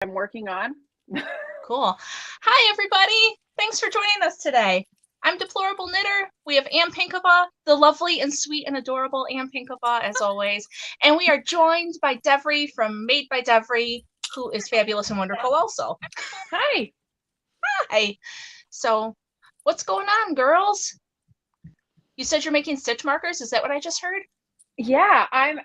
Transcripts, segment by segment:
I'm working on. Cool. Hi, everybody. Thanks for joining us today. I'm Deplorable Knitter. We have Ann Pinkava, the lovely and sweet and adorable Ann Pinkava, as always. And we are joined by Devrie from Made by Devrie, who is fabulous and wonderful also. Hi. Hi. So, what's going on, girls? You said you're making stitch markers. Is that what I just heard? Yeah, I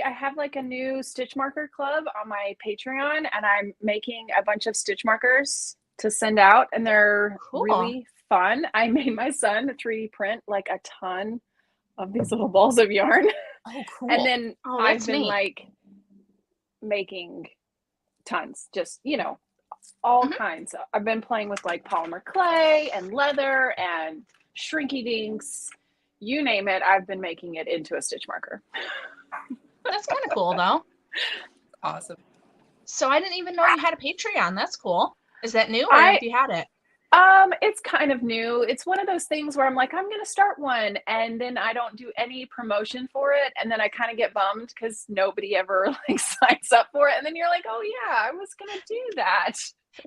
have like a new stitch marker club on my Patreon, and I'm making a bunch of stitch markers to send out, and they're Cool. really fun. I made my son 3D print like a ton of these little balls of yarn. Oh, cool. And then that's I've been neat. like making tons, just, all Mhm. kinds. I've been playing with like polymer clay and leather and shrinky dinks. You name it, I've been making it into a stitch marker. That's kind of cool, though. Awesome. So I didn't even know you had a Patreon. That's cool. Is that new, or have you had it? It's kind of new. It's one of those things where I'm like, I'm going to start one, and then I don't do any promotion for it, and then I kind of get bummed because nobody ever like signs up for it, and then you're like, oh yeah, I was going to do that.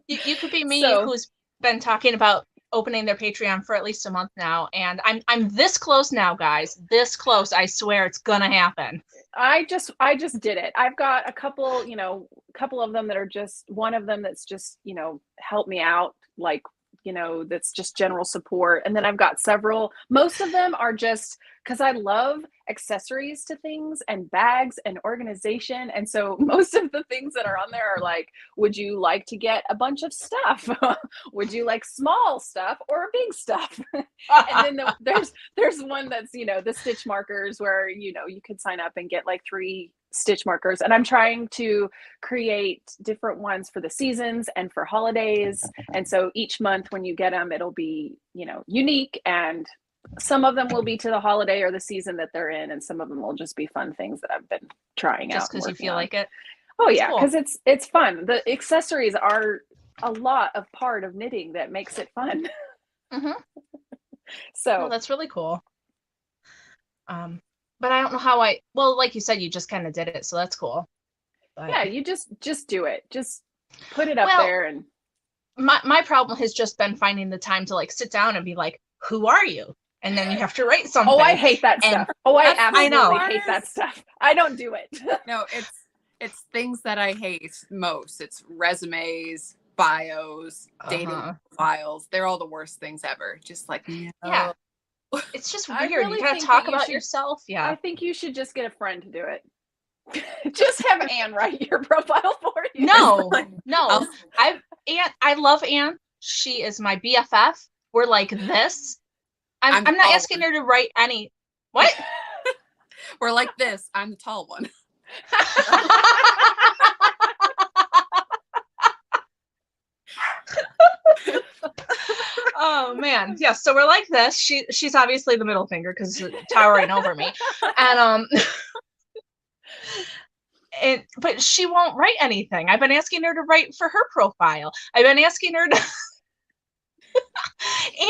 You could be me, who's been talking about opening their Patreon for at least a month now, and I'm this close now, guys. This close. I swear it's gonna happen. I just did it. I've got a couple, couple of them that are just, one of them that's just, help me out, like, that's just general support. And then I've got several, most of them are just because I love accessories to things and bags and organization. And so most of the things that are on there are like, would you like to get a bunch of stuff? Would you like small stuff or big stuff? And then there's one that's, the stitch markers where, you could sign up and get like 3 stitch markers, and I'm trying to create different ones for the seasons and for holidays. And so each month when you get them, it'll be, unique, and some of them will be to the holiday or the season that they're in, and some of them will just be fun things that I've been trying out just because you feel like it. Oh yeah, because it's fun. The accessories are a lot of part of knitting that makes it fun. Mm-hmm. So that's really cool. But I don't know how well, like you said, you just kind of did it, so that's cool. But, yeah, you just do it. Just put it up there. And my problem has just been finding the time to like sit down and be like, who are you? And then you have to write something. Oh, I hate that stuff. Oh, I absolutely hate that stuff. I don't do it. No, it's things that I hate most. It's resumes, bios, dating files. They're all the worst things ever. Just like, yeah. It's just weird. Really, you gotta talk about yourself. Yeah. I think you should just get a friend to do it. Just have Ann write your profile for you. No. I love Ann. She is my BFF. We're like this. I'm not asking her to write any. What? We're like this. I'm the tall one. Oh man, yeah. So we're like this. She's obviously the middle finger because it's towering over me, but she won't write anything. I've been asking her to write for her profile. I've been asking her to.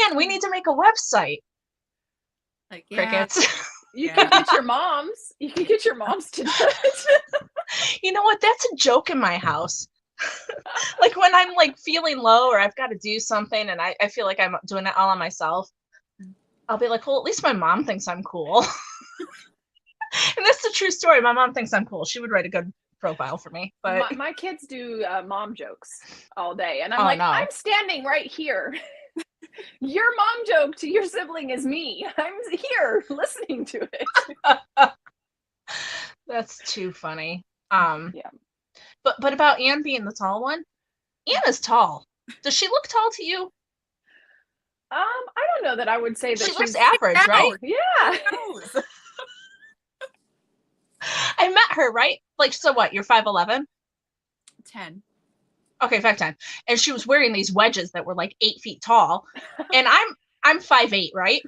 And we need to make a website. Like crickets. You can get your moms. You can get your moms to do it. You know what? That's a joke in my house. Like when I'm like feeling low or I've got to do something and I feel like I'm doing it all on myself, I'll be like, well, at least my mom thinks I'm cool. And that's the true story. My mom thinks I'm cool. She would write a good profile for me. But my kids do mom jokes all day. And I'm I'm standing right here. Your mom joke to your sibling is me. I'm here listening to it. That's too funny. Yeah. But about Ann being the tall one, Ann is tall. Does she look tall to you? I don't know that I would say that she looks average, right? Yeah. I met her, right? Like, so what? You're 5'11"? 10. Okay, 5'10". And she was wearing these wedges that were like 8 feet tall. And I'm 5'8", right?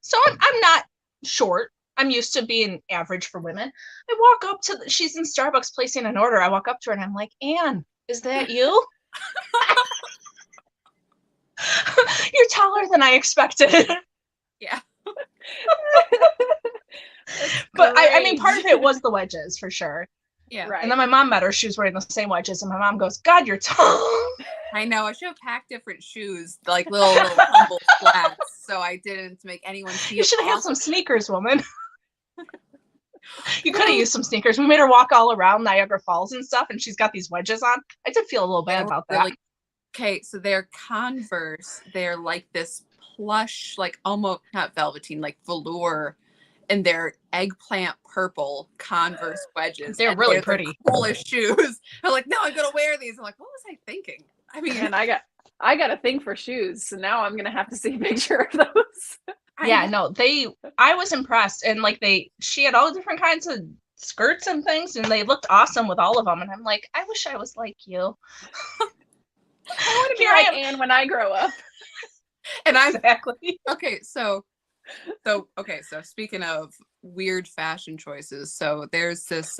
So I'm not short. I'm used to being average for women. I walk up to she's in Starbucks placing an order. I walk up to her and I'm like, Ann, is that you? You're taller than I expected. Yeah. But I mean, part of it was the wedges for sure. Yeah. Right. And then my mom met her. She was wearing the same wedges. And my mom goes, God, you're tall. I know. I should have packed different shoes, like little humble flats, so I didn't make anyone feel You should have had awesome. some sneakers, woman. You could have used some sneakers. We made her walk all around Niagara Falls and stuff, and she's got these wedges on. I did feel a little bad about that. Really, okay, so they're Converse. They're like this plush, like almost not velveteen, like velour, and they're eggplant purple Converse wedges. They're and really they're pretty. The coolest shoes. I'm like, no, I'm gonna wear these. I'm like, what was I thinking? I mean, And I got a thing for shoes, so now I'm gonna have to see a picture of those. Yeah, no, I was impressed. And like she had all different kinds of skirts and things, and they looked awesome with all of them. And I'm like, I wish I was like you. I want to be like Anne when I grow up. And I'm Exactly. okay. So speaking of weird fashion choices, so there's this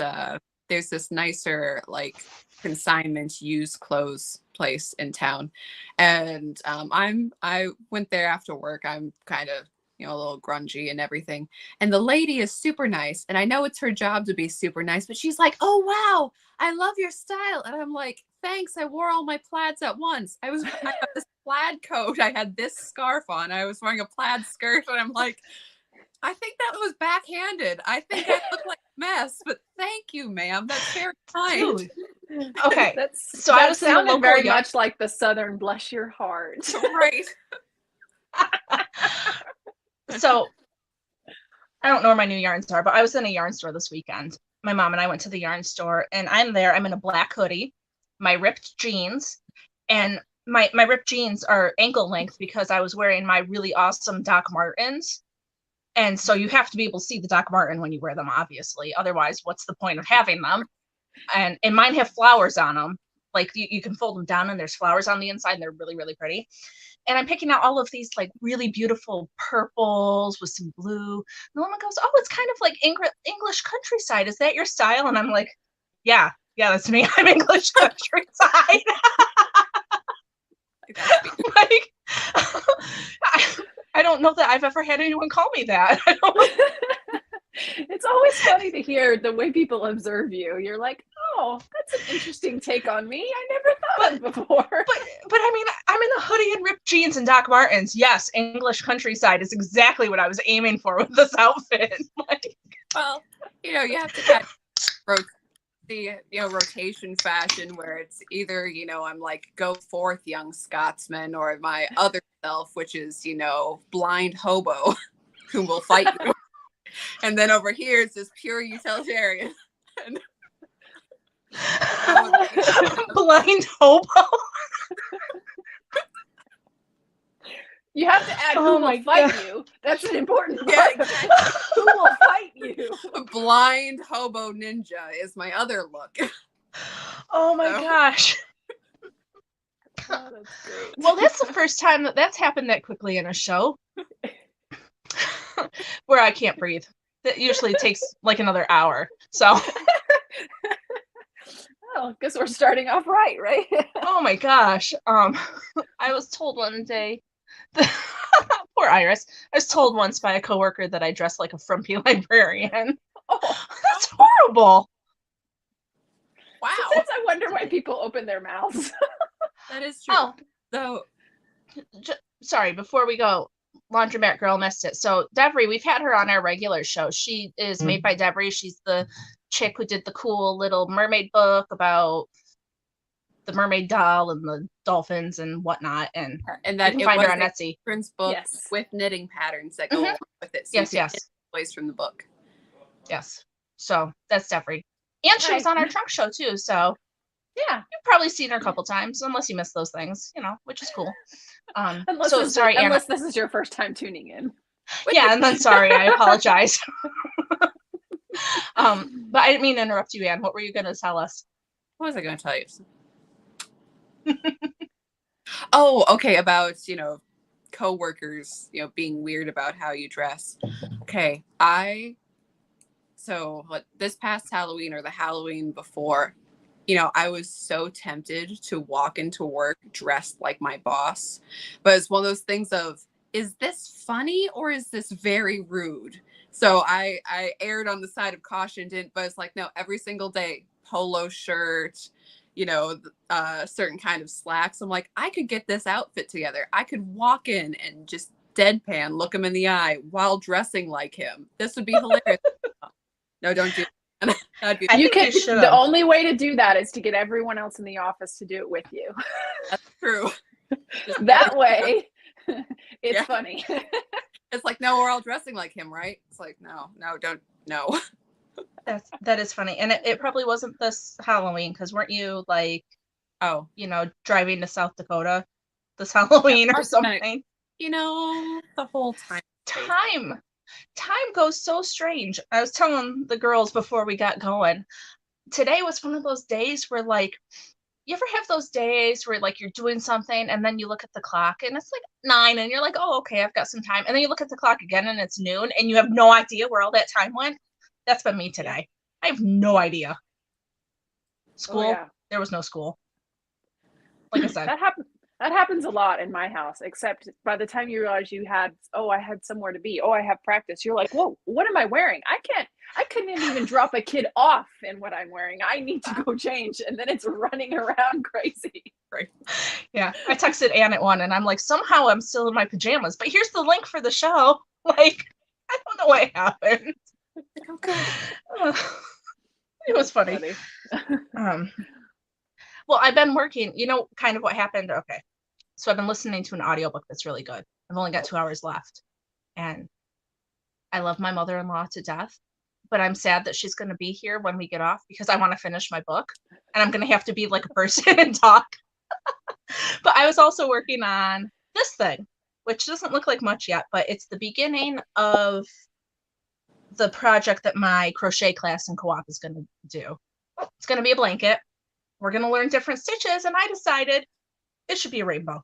nicer like consignment used clothes place in town, and I went there after work. I'm kind of a little grungy and everything, and the lady is super nice, and I know it's her job to be super nice, but she's like, oh wow, I love your style. And I'm like, thanks, I wore all my plaids at once. I had this plaid coat, I had this scarf on, I was wearing a plaid skirt, and I'm like, I think that was backhanded. I think I look like a mess, but thank you, ma'am. That's very kind. Dude. Okay. So I that was in the sounded local very much like the Southern bless your heart. Right. So I don't know where my new yarns are, but I was in a yarn store this weekend. My mom and I went to the yarn store, and I'm there. I'm in a black hoodie, my ripped jeans, and my ripped jeans are ankle length because I was wearing my really awesome Doc Martens. And so you have to be able to see the Doc Marten when you wear them, obviously. Otherwise, what's the point of having them? And mine have flowers on them. Like you can fold them down and there's flowers on the inside, and they're really, really pretty. And I'm picking out all of these like really beautiful purples with some blue. And the woman goes, oh, it's kind of like English countryside. Is that your style? And I'm like, yeah, that's me. I'm English countryside. Like, I don't know that I've ever had anyone call me that. It's always funny to hear the way people observe you. You're like, oh, that's an interesting take on me. I never thought of before. But I mean, I'm in a hoodie and ripped jeans and Doc Martens. Yes, English countryside is exactly what I was aiming for with this outfit. Like, well, you have to kind of the rotation fashion where it's either I'm like go forth young Scotsman, or my other self, which is blind hobo who will fight you. And then over here it's this pure utilitarian. Blind hobo. You have to add who will fight you. That's an important part. Yeah, exactly. Who will fight you? Blind hobo ninja is my other look. Oh my gosh. Oh, that's great. Well, that's the first time that's happened that quickly in a show. Where I can't breathe. That usually takes like another hour. So well, guess we're starting off right? Oh my gosh. I was told one day poor Iris. I was told once by a coworker that I dress like a frumpy librarian. Oh, that's horrible. Wow. Sometimes I wonder why people open their mouths. That is true. Oh. So sorry, before we go, Laundromat Girl missed it. So Devrie, we've had her on our regular show. She is made by Devrie. She's the chick who did the cool little mermaid book about the mermaid doll and the dolphins and whatnot. And that you can find her on Etsy. Children's book with knitting patterns that go along with it. So yes. Place from the book. Yes. So that's Devrie. And she was on our trunk show too. So yeah, you've probably seen her a couple times, unless you missed those things, which is cool. Unless this is your first time tuning in. Yeah, and then sorry, I apologize. But I didn't mean to interrupt you, Anne. What were you going to tell us? What was I going to tell you? Oh, okay. About, coworkers, being weird about how you dress. Okay. This past Halloween or the Halloween before, I was so tempted to walk into work dressed like my boss. But it's one of those things of, is this funny or is this very rude? So I erred on the side of caution, but it's like, no, every single day, polo shirt, you know, a certain kind of slacks. I'm like, I could get this outfit together. I could walk in and just deadpan look him in the eye while dressing like him. This would be hilarious. No, don't do that. That'd be The only way to do that is to get everyone else in the office to do it with you. That's true. That way it's funny. It's like, no, we're all dressing like him, right? It's like, no, don't, no. That is funny. And it probably wasn't this Halloween, because weren't you like, you know, driving to South Dakota this Halloween or something? You know, the whole Time goes so strange. I was telling the girls before we got going, today was one of those days where, like, you ever have those days where, like, you're doing something and then you look at the clock and it's like 9 and you're like, oh, okay, I've got some time. And then you look at the clock again and it's noon and you have no idea where all that time went. That's been me today. I have no idea. School, there was no school. Like I said. That happens a lot in my house, except by the time you realize I had somewhere to be. Oh, I have practice. You're like, whoa, what am I wearing? I couldn't even drop a kid off in what I'm wearing. I need to go change. And then it's running around crazy. Right. Yeah. I texted Ann at 1 and I'm like, somehow I'm still in my pajamas, but here's the link for the show. Like, I don't know what happened. Okay. It was funny. Well, I've been working, you know, kind of what happened. Okay. So I've been listening to an audiobook that's really good. I've only got 2 hours left. And I love my mother-in-law to death, but I'm sad that she's going to be here when we get off because I want to finish my book and I'm going to have to be like a person and talk. But I was also working on this thing, which doesn't look like much yet, but it's the beginning of the project that my crochet class in co-op is going to do. It's going to be a blanket. We're going to learn different stitches, and I decided it should be a rainbow.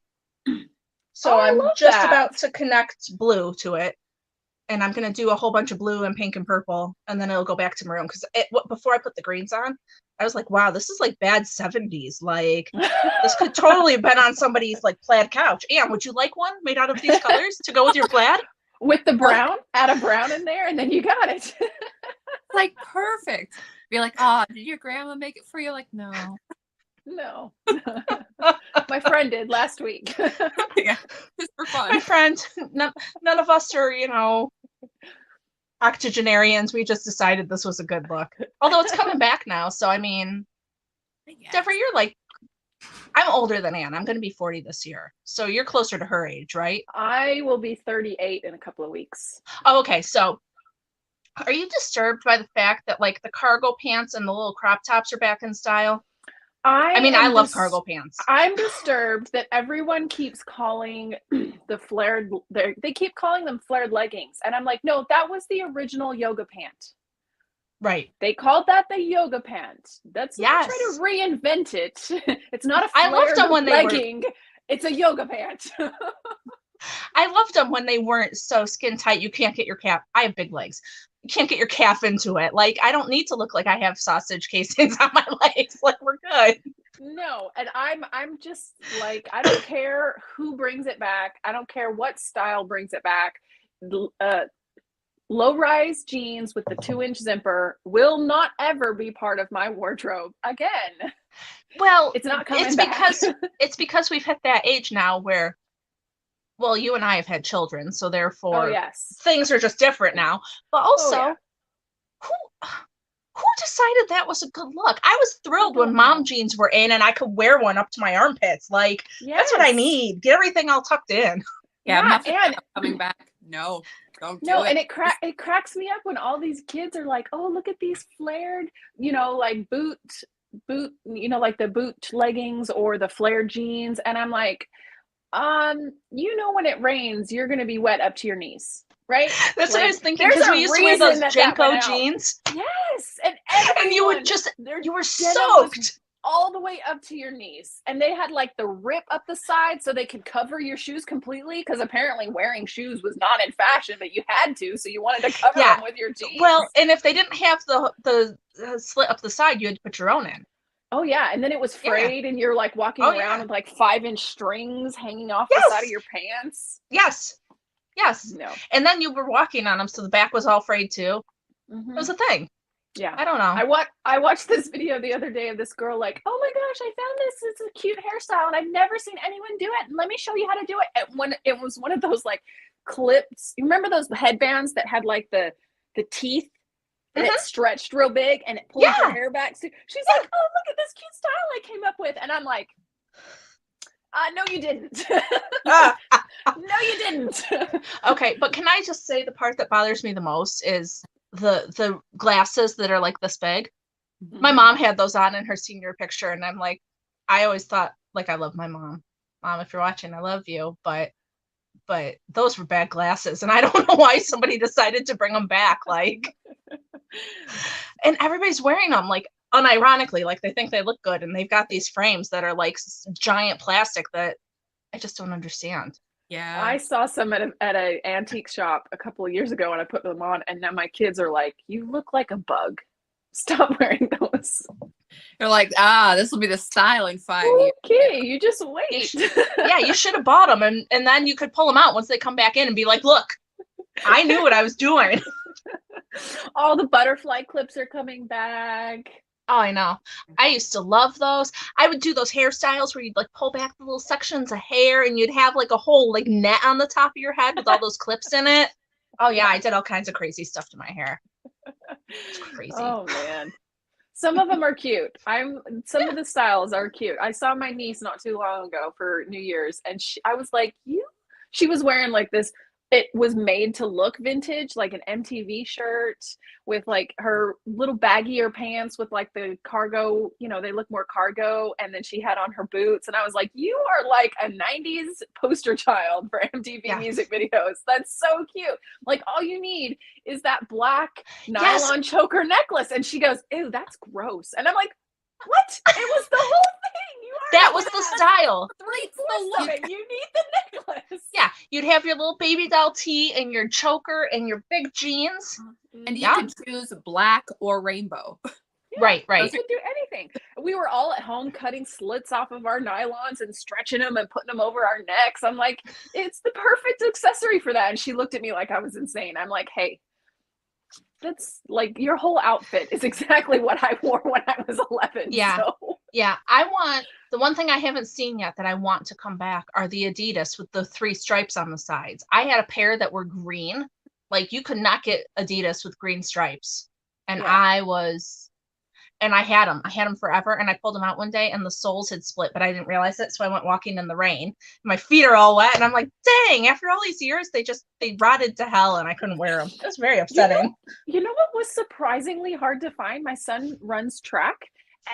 So I'm just about to connect blue to it, and I'm going to do a whole bunch of blue and pink and purple, and then it'll go back to maroon. Because before I put the greens on, I was like, wow, this is like bad 70s. Like, this could totally have been on somebody's like plaid couch. Anne, would you like one made out of these colors to go with your plaid? With the brown? Add a brown in there, and then you got it. Like, perfect. Be like, oh, did your grandma make it for you? Like, no. No. My friend did last week. Yeah, just for fun. My friend, none of us are, you know, octogenarians. We just decided this was a good look. Although it's coming back now. So, I mean, Devrie, you're like, I'm older than Anne. I'm going to be 40 this year. So you're closer to her age, right? I will be 38 in a couple of weeks. Oh, okay. So are you disturbed by the fact that like the cargo pants and the little crop tops are back in style? I love cargo pants. I'm disturbed that everyone keeps calling the flared, they keep calling them flared leggings. And I'm like, no, that was the original yoga pant. Right. They called that the yoga pant. That's not trying to reinvent it. It's not a flared legging. It's a yoga pant. I loved them when they weren't so skin tight. You can't get your calf. I have big legs. You can't get your calf into it. Like, I don't need to look like I have sausage casings on my legs. Like, we're good. No, and I'm just like, I don't care who brings it back. I don't care what style brings it back. Low-rise jeans with the 2-inch zipper will not ever be part of my wardrobe again. Well, it's not coming back. It's because we've hit that age now where, well, you and I have had children, so therefore things are just different now. But also, who decided that was a good look? I was thrilled when mom jeans were in and I could wear one up to my armpits. Like, that's what I need. Get everything all tucked in. Yeah, and coming back. No, don't do it. And it cracks me up when all these kids are like, oh, look at these flared, you know, like boot, you know, like the boot leggings or the flared jeans. And I'm like, you know, when it rains, you're going to be wet up to your knees, right? That's what I was thinking, because we used to wear those Jenko jeans. Yes. And you were soaked all the way up to your knees. And they had like the rip up the side so they could cover your shoes completely, because apparently wearing shoes was not in fashion, but you had to, so you wanted to cover them with your jeans. Well, and if they didn't have the slit up the side, you had to put your own in. Oh yeah, and then it was frayed, and you're like walking around with like 5-inch strings hanging off the side of your pants. Yes. No. And then you were walking on them, so the back was all frayed too. Mm-hmm. It was a thing. Yeah. I don't know. I watched this video the other day of this girl like, oh my gosh, I found this. It's a cute hairstyle and I've never seen anyone do it. And let me show you how to do it. And when it was one of those like clips, you remember those headbands that had like the teeth and it stretched real big and it pulled your hair back. So she's like, oh, look at this cute style I came up with. And I'm like, no, you didn't. No, you didn't. Okay, but can I just say the part that bothers me the most is the glasses that are like this big. My mom had those on in her senior picture, and I'm like, I always thought, like, I love my mom. Mom, if you're watching, I love you, but those were bad glasses, and I don't know why somebody decided to bring them back, like. And everybody's wearing them, like, unironically, like they think they look good, and they've got these frames that are like giant plastic that I just don't understand. Yeah. I saw some at a antique shop a couple of years ago and I put them on and now my kids are like, you look like a bug. Stop wearing those. They're like, this will be the style in 5 years. Okay, you just wait. Yeah, you should have bought them and then you could pull them out once they come back in and be like, look, I knew what I was doing. All the butterfly clips are coming back. Oh, I know. I used to love those. I would do those hairstyles where you'd like pull back the little sections of hair and you'd have like a whole like net on the top of your head with all those clips in it. Oh yeah, I did all kinds of crazy stuff to my hair. It's crazy. Oh man. Some of them are cute. Some of the styles are cute. I saw my niece not too long ago for New Year's and I was like, she was wearing like this, it was made to look vintage, like an MTV shirt with like her little baggier pants with like the cargo, they look more cargo. And then she had on her boots. And I was like, you are like a 90s poster child for MTV music videos. That's so cute. Like all you need is that black nylon choker necklace. And she goes, ew, that's gross. And I'm like, what? It was the whole thing. That was the style. You need the necklace. Yeah, you'd have your little baby doll tee and your choker and your big jeans. And you could choose black or rainbow. Yeah, right. You could do anything. We were all at home cutting slits off of our nylons and stretching them and putting them over our necks. I'm like, it's the perfect accessory for that. And she looked at me like I was insane. I'm like, hey, that's like your whole outfit is exactly what I wore when I was 11. Yeah. So. Yeah. I want the one thing I haven't seen yet that I want to come back are the Adidas with the 3 stripes on the sides. I had a pair that were green. Like you could not get Adidas with green stripes. And I had them. I had them forever. And I pulled them out one day and the soles had split, but I didn't realize it. So I went walking in the rain. My feet are all wet. And I'm like, dang, after all these years, they rotted to hell and I couldn't wear them. It was very upsetting. You know what was surprisingly hard to find? My son runs track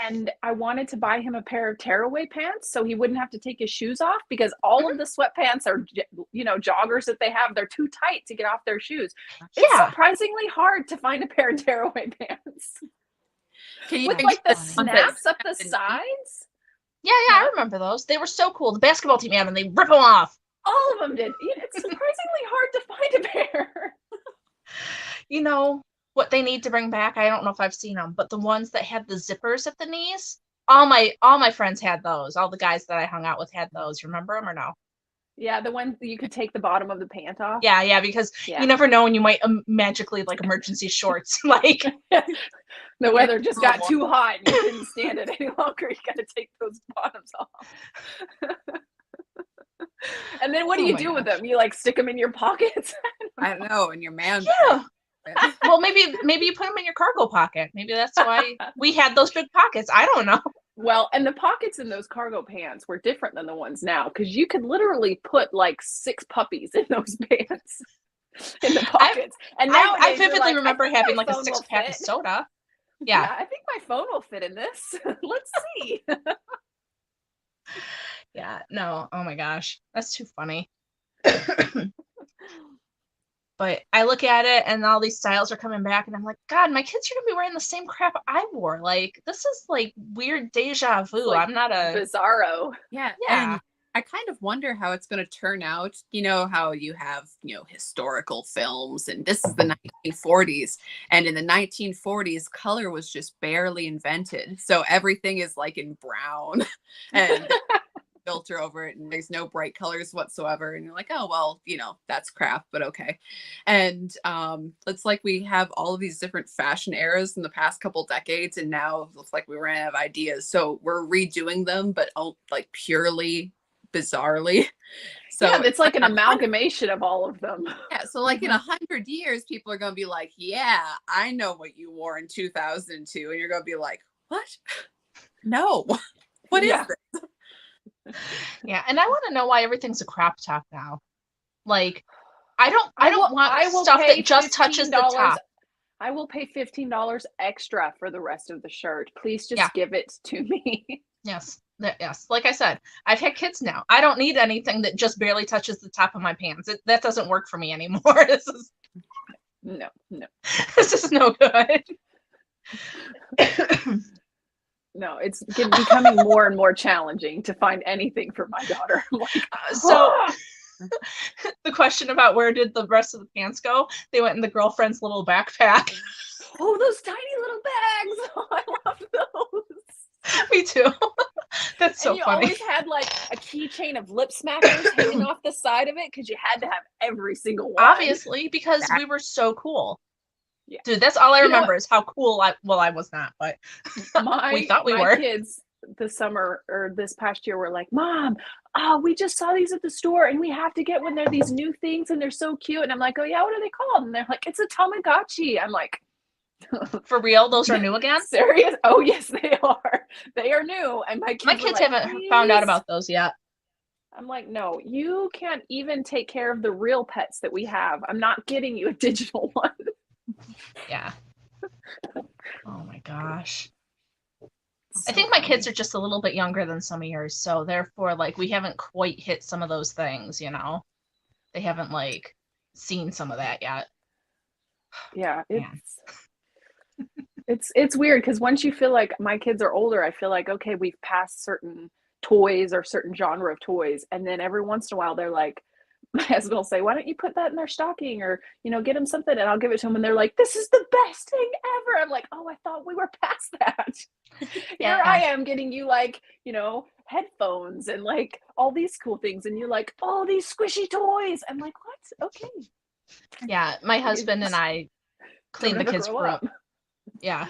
and I wanted to buy him a pair of tearaway pants so he wouldn't have to take his shoes off because all of the sweatpants are, joggers that they have. They're too tight to get off their shoes. It's surprisingly hard to find a pair of tearaway pants. With like the snaps up the sides? Yeah, I remember those. They were so cool. The basketball team had them, they rip them off. All of them did. It's surprisingly hard to find a pair. You know what they need to bring back? I don't know if I've seen them, but the ones that had the zippers at the knees. All my friends had those. All the guys that I hung out with had those. Remember them or no? Yeah, the one you could take the bottom of the pant off. Yeah, because you never know when you might magically like emergency shorts. Like the weather just got too hot and you couldn't stand it any longer. You got to take those bottoms off. And then what do you do with them? You like stick them in your pockets? I don't know, in your man. Yeah. Well, maybe you put them in your cargo pocket. Maybe that's why we had those big pockets. I don't know. Well, and the pockets in those cargo pants were different than the ones now because you could literally put like 6 puppies in those pants in the pockets. And now I vividly remember having like a 6-pack of soda. Yeah, I think my phone will fit in this. Let's see. Yeah, no, oh my gosh, that's too funny. But I look at it and all these styles are coming back and I'm like, God, my kids are gonna be wearing the same crap I wore. Like, this is like weird deja vu. Like I'm not a bizarro. Yeah. And I kind of wonder how it's going to turn out. You know, how you have, historical films and this is the 1940s. And in the 1940s, color was just barely invented. So everything is like in brown and filter over it and there's no bright colors whatsoever. And you're like, oh, well, that's crap, but okay. And it's like we have all of these different fashion eras in the past couple decades. And now it looks like we ran out of ideas. So we're redoing them, but like purely bizarrely. So yeah, it's like an amalgamation of all of them. Yeah, so like in 100 years, people are going to be like, yeah, I know what you wore in 2002. And you're going to be like, what? No. What is this? Yeah, and I want to know why everything's a crop top now. Like, I don't want stuff that just touches the top. I will pay $15 extra for the rest of the shirt. Please just give it to me. Yes. Yes. Like I said, I've had kids now. I don't need anything that just barely touches the top of my pants. That doesn't work for me anymore. No. This is no good. No, it's becoming more and more challenging to find anything for my daughter. The question about where did the rest of the pants go? They went in the girlfriend's little backpack. Oh, those tiny little bags. Oh, I love those. Me too. That's so and you funny. always had like a keychain of lip smackers hanging off the side of it because you had to have every single one. Obviously, because we were so cool. Yeah. Dude, that's all I remember is how cool I was not, but we thought we were. My kids this summer or this past year were like, Mom, we just saw these at the store and we have to get one. They're these new things and they're so cute. And I'm like, oh yeah, what are they called? And they're like, it's a Tamagotchi. I'm like, for real? Those are new again? Serious? Oh yes, they are. They are new. And my kids haven't found out about those yet. I'm like, no, you can't even take care of the real pets that we have. I'm not getting you a digital one. Yeah. Oh my gosh. I think my kids are just a little bit younger than some of yours, so therefore, like, we haven't quite hit some of those things, They haven't, like, seen some of that yet. Yeah, it's weird because once you feel like my kids are older, I feel like, okay, we've passed certain toys or certain genre of toys, and then every once in a while they're like, my husband will say, why don't you put that in their stocking or, get them something, and I'll give it to them. And they're like, this is the best thing ever. I'm like, oh, I thought we were past that. Here I am getting you like, headphones and like all these cool things. And you're like, oh, these squishy toys. I'm like, what? Okay. Yeah. My husband and I cleaned the kids' room. Yeah.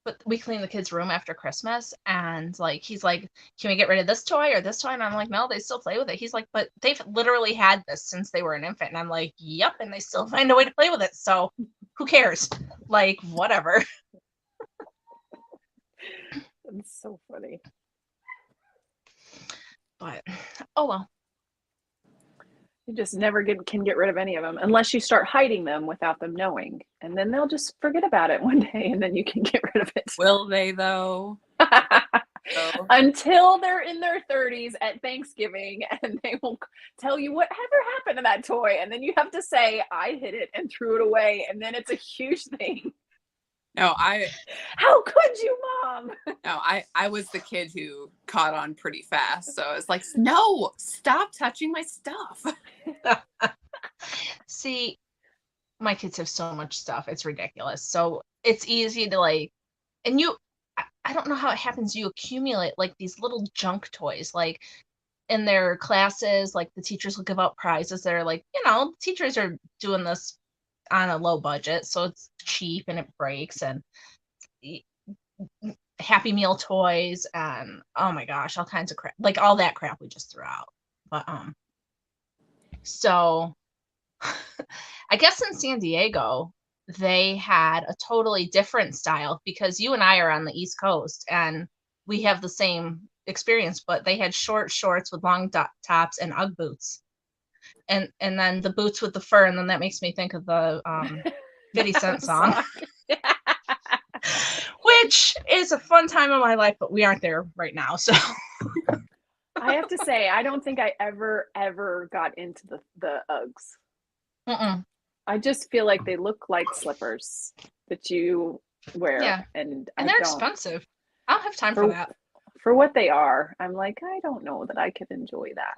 But we cleaned the kids' room after Christmas, and like he's like, can we get rid of this toy or this toy? And I'm like, no, they still play with it. He's like, but they've literally had this since they were an infant. And I'm like, yep, and they still find a way to play with it. So who cares? Like, whatever. It's so funny. But oh well. You just never can get rid of any of them unless you start hiding them without them knowing. And then they'll just forget about it one day and then you can get rid of it. Will they though? Until they're in their 30s at Thanksgiving and they will tell you whatever happened to that toy. And then you have to say, I hid it and threw it away. And then it's a huge thing. No, How could you, Mom? No, I was the kid who caught on pretty fast. So it's like, no, stop touching my stuff. See, my kids have so much stuff. It's ridiculous. So it's easy to like, and I don't know how it happens. You accumulate like these little junk toys, like in their classes, like the teachers will give out prizes. They're like, teachers are doing this on a low budget, so it's cheap and it breaks, and Happy Meal toys and oh my gosh, all kinds of crap, like all that crap we just threw out. But so I guess in San Diego they had a totally different style because you and I are on the East Coast and we have the same experience, but they had short shorts with long tops and Ugg boots. And then the boots with the fur, and then that makes me think of the 50 Cent song. Which is a fun time of my life, but we aren't there right now. So I have to say, I don't think I ever got into the Uggs. Mm-mm. I just feel like they look like slippers that you wear. Yeah. And they're expensive. I don't have time for that. For what they are, I'm like, I don't know that I could enjoy that.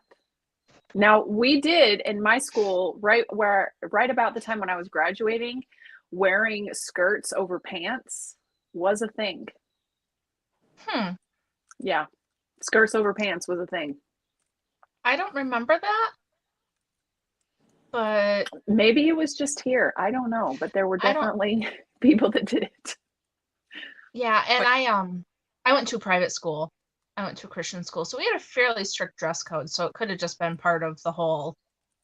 Now, we did in my school, right about the time when I was graduating, wearing skirts over pants was a thing. Hmm. Yeah. Skirts over pants was a thing. I don't remember that, but Maybe it was just here. I don't know, but there were I don't. definitely people that did it. Yeah, and But I went to a private school. I went to a Christian school, so we had a fairly strict dress code. So it could have just been part of the whole.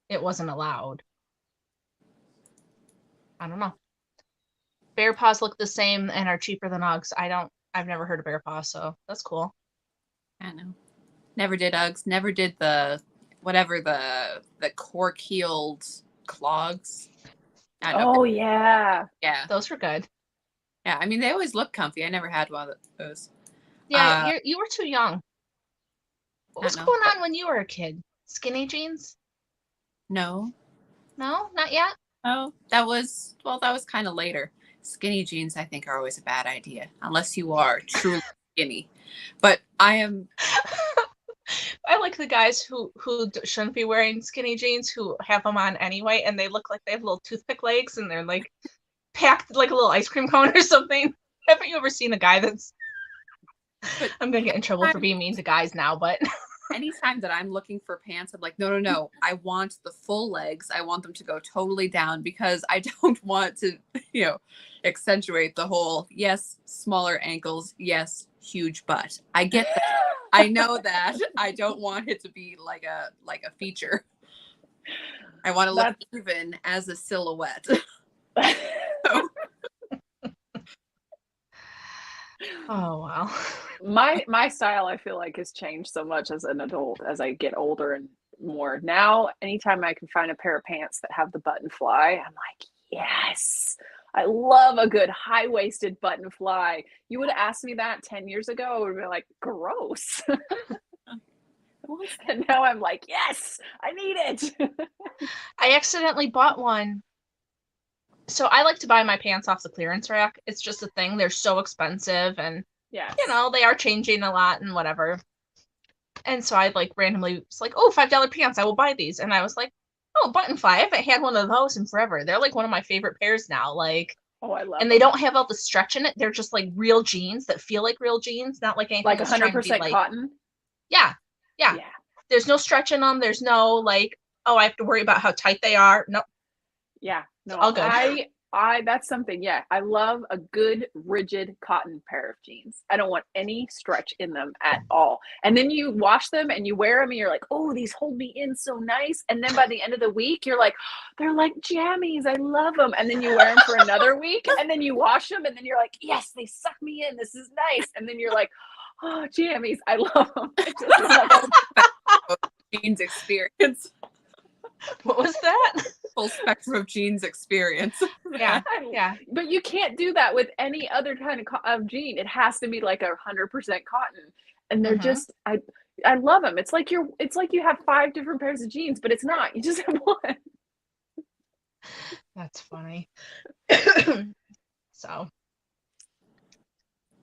It wasn't allowed. I don't know. Bear paws look the same and are cheaper than Uggs. I've never heard of bear paws, so that's cool. I know. Never did Uggs. Never did the whatever the cork heeled clogs. I don't know. Oh yeah. Yeah. Those were good. Yeah. I mean, they always look comfy. I never had one of those. Yeah, you were too young. What was I don't know. going on when you were a kid? Skinny jeans? No. No, not yet. Oh, that was kind of later. Skinny jeans, I think, are always a bad idea unless you are truly skinny. But I am. I like the guys who shouldn't be wearing skinny jeans who have them on anyway, and they look like they have little toothpick legs, and they're like packed like a little ice cream cone or something. Haven't you ever seen a guy that's? But I'm gonna get in trouble for being mean to guys now, but anytime that I'm looking for pants, I'm like, no. I want the full legs. I want them to go totally down because I don't want to, accentuate the whole, yes, smaller ankles, yes, huge butt. I get that. I know that. I don't want it to be like a feature. I want to look even as a silhouette. oh wow. My style, I feel like, has changed so much as an adult as I get older and more. Now, anytime I can find a pair of pants that have the button fly, I'm like, yes. I love a good high-waisted button fly. You would have asked me that 10 years ago, I would have been like, gross. And now I'm like, yes, I need it. I accidentally bought one. So I like to buy my pants off the clearance rack. It's just a thing. They're so expensive, and Yes. they are changing a lot and whatever. And so I like randomly was like, oh, $5 pants, I will buy these. And I was like, oh, button fly. I haven't had one of those in forever. They're like one of my favorite pairs now. Like, oh, I love and they don't have all the stretch in it. They're just like real jeans that feel like real jeans, not like anything like that's trying to be 100% like cotton. Yeah. There's no stretch in them. There's no like, oh, I have to worry about how tight they are. Nope. Yeah, no, all good. I that's something. Yeah, I love a good rigid cotton pair of jeans. I don't want any stretch in them at all. And then you wash them and you wear them and you're like, oh, these hold me in so nice. And then by the end of the week, you're like, they're like jammies. I love them. And then you wear them for another week and then you wash them and then you're like, yes, they suck me in. This is nice. And then you're like, oh, jammies. I love them. I just love them. Jeans experience. What was that? Full spectrum of jeans experience. Yeah. But you can't do that with any other kind of jean. It has to be like 100% cotton, and they're just I love them. It's like you have 5 different pairs of jeans, but it's not. You just have one. That's funny. So,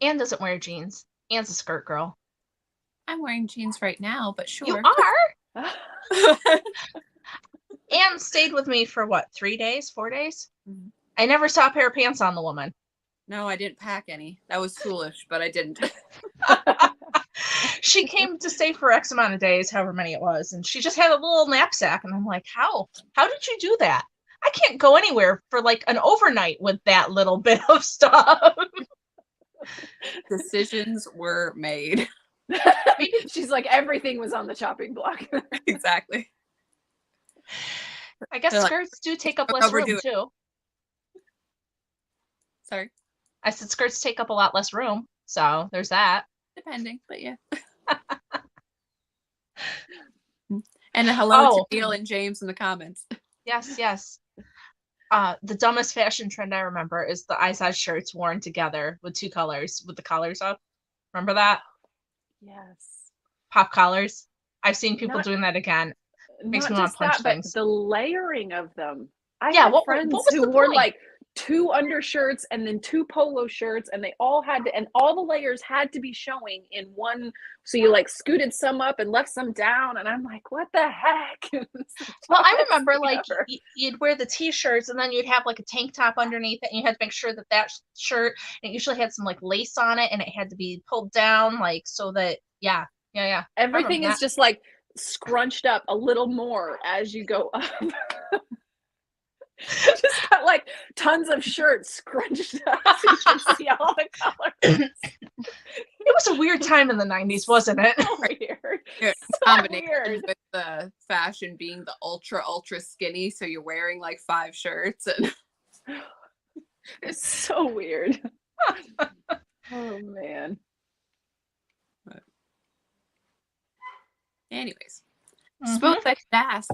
Anne doesn't wear jeans. Anne's a skirt girl. I'm wearing jeans right now, but sure. You are? Anne stayed with me for what, 3 days, 4 days? Mm-hmm. I never saw a pair of pants on the woman. No, I didn't pack any. That was foolish, but I didn't. She came to stay for X amount of days, however many it was, and she just had a little knapsack, and I'm like, how did you do that? I can't go anywhere for like an overnight with that little bit of stuff. Decisions were made. She's like, everything was on the chopping block. Exactly. I guess They're skirts do take up less room too. Sorry. I said skirts take up a lot less room, so there's that. Depending, but yeah. And a hello to Neil and James in the comments. Yes. The dumbest fashion trend I remember is the eye-size shirts worn together with 2 colors with the collars up. Remember that? Yes. Pop collars. I've seen people doing that again. Makes me want to punch things. But the layering of them. I had friends who wore like 2 undershirts and then 2 polo shirts, and they all had to, and all the layers had to be showing in one. So you like scooted some up and left some down, and I'm like, what the heck? Well, I remember like you'd wear the t-shirts and then you'd have like a tank top underneath it, and you had to make sure that shirt, and it usually had some like lace on it, and it had to be pulled down like so that yeah. Everything is just like scrunched up a little more as you go up. Just got like tons of shirts scrunched up so you can see all the colors. It was a weird time in the 90s, wasn't it? Weird. Yeah, So combination weird. with the fashion being the ultra skinny, so you're wearing like 5 shirts and It's so weird. Oh man. but anyways. Mhm. Suppose I could ask,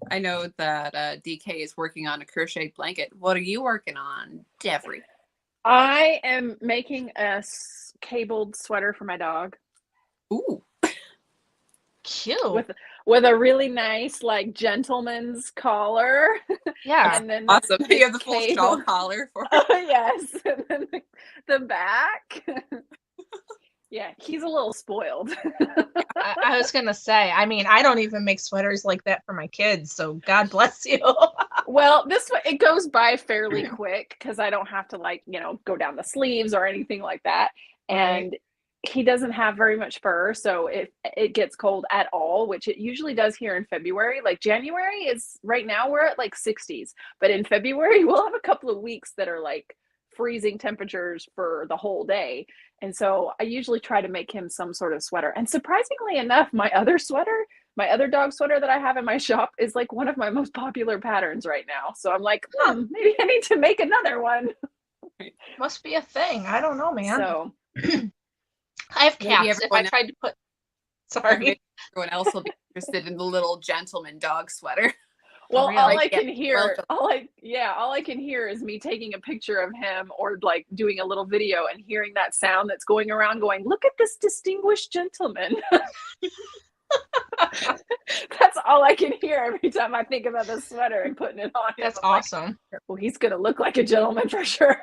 I know that DK is working on a crocheted blanket. What are you working on, Devrie? I am making a cabled sweater for my dog. Ooh, Cute. With a really nice like gentleman's collar. Yeah. And then awesome. the You have the full cable. shawl collar for Oh yes. And then the back. Yeah, he's a little spoiled. I was gonna say, I mean, I don't even make sweaters like that for my kids, so God bless you. Well, this one it goes by fairly quick because I don't have to like, go down the sleeves or anything like that. And he doesn't have very much fur, so if it gets cold at all, which it usually does here in February, like January is right now we're at like 60s, but in February we'll have a couple of weeks that are like freezing temperatures for the whole day. And so I usually try to make him some sort of sweater. And surprisingly enough, my other dog sweater that I have in my shop is like one of my most popular patterns right now. So I'm like, maybe I need to make another one. Must be a thing. I don't know, man. So I have Maybe cats. If I tried to put, sorry, everyone else will be interested in the little gentleman dog sweater. well, really? all I can hear, welcome. all I can hear is me taking a picture of him or like doing a little video and hearing that sound that's going around going, look at this distinguished gentleman. That's all I can hear every time I think about the sweater and putting it on him. that's I'm awesome. like, well, he's going to look like a gentleman for sure.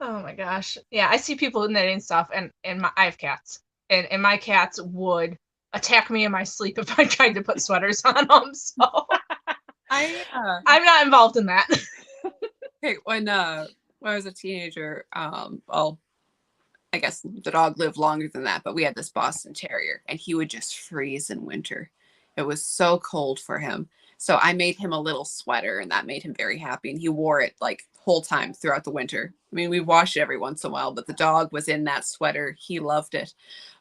Oh my gosh. Yeah, I see people knitting stuff, and I have cats, and my cats would attack me in my sleep if I tried to put sweaters on them. So I'm not involved in that. Okay, when I was a teenager, well, I guess the dog lived longer than that, but we had this Boston Terrier, and he would just freeze in winter. It was so cold for him. So I made him a little sweater, and that made him very happy. And he wore it like whole time throughout the winter. I mean, we washed it every once in a while, but the dog was in that sweater. He loved it.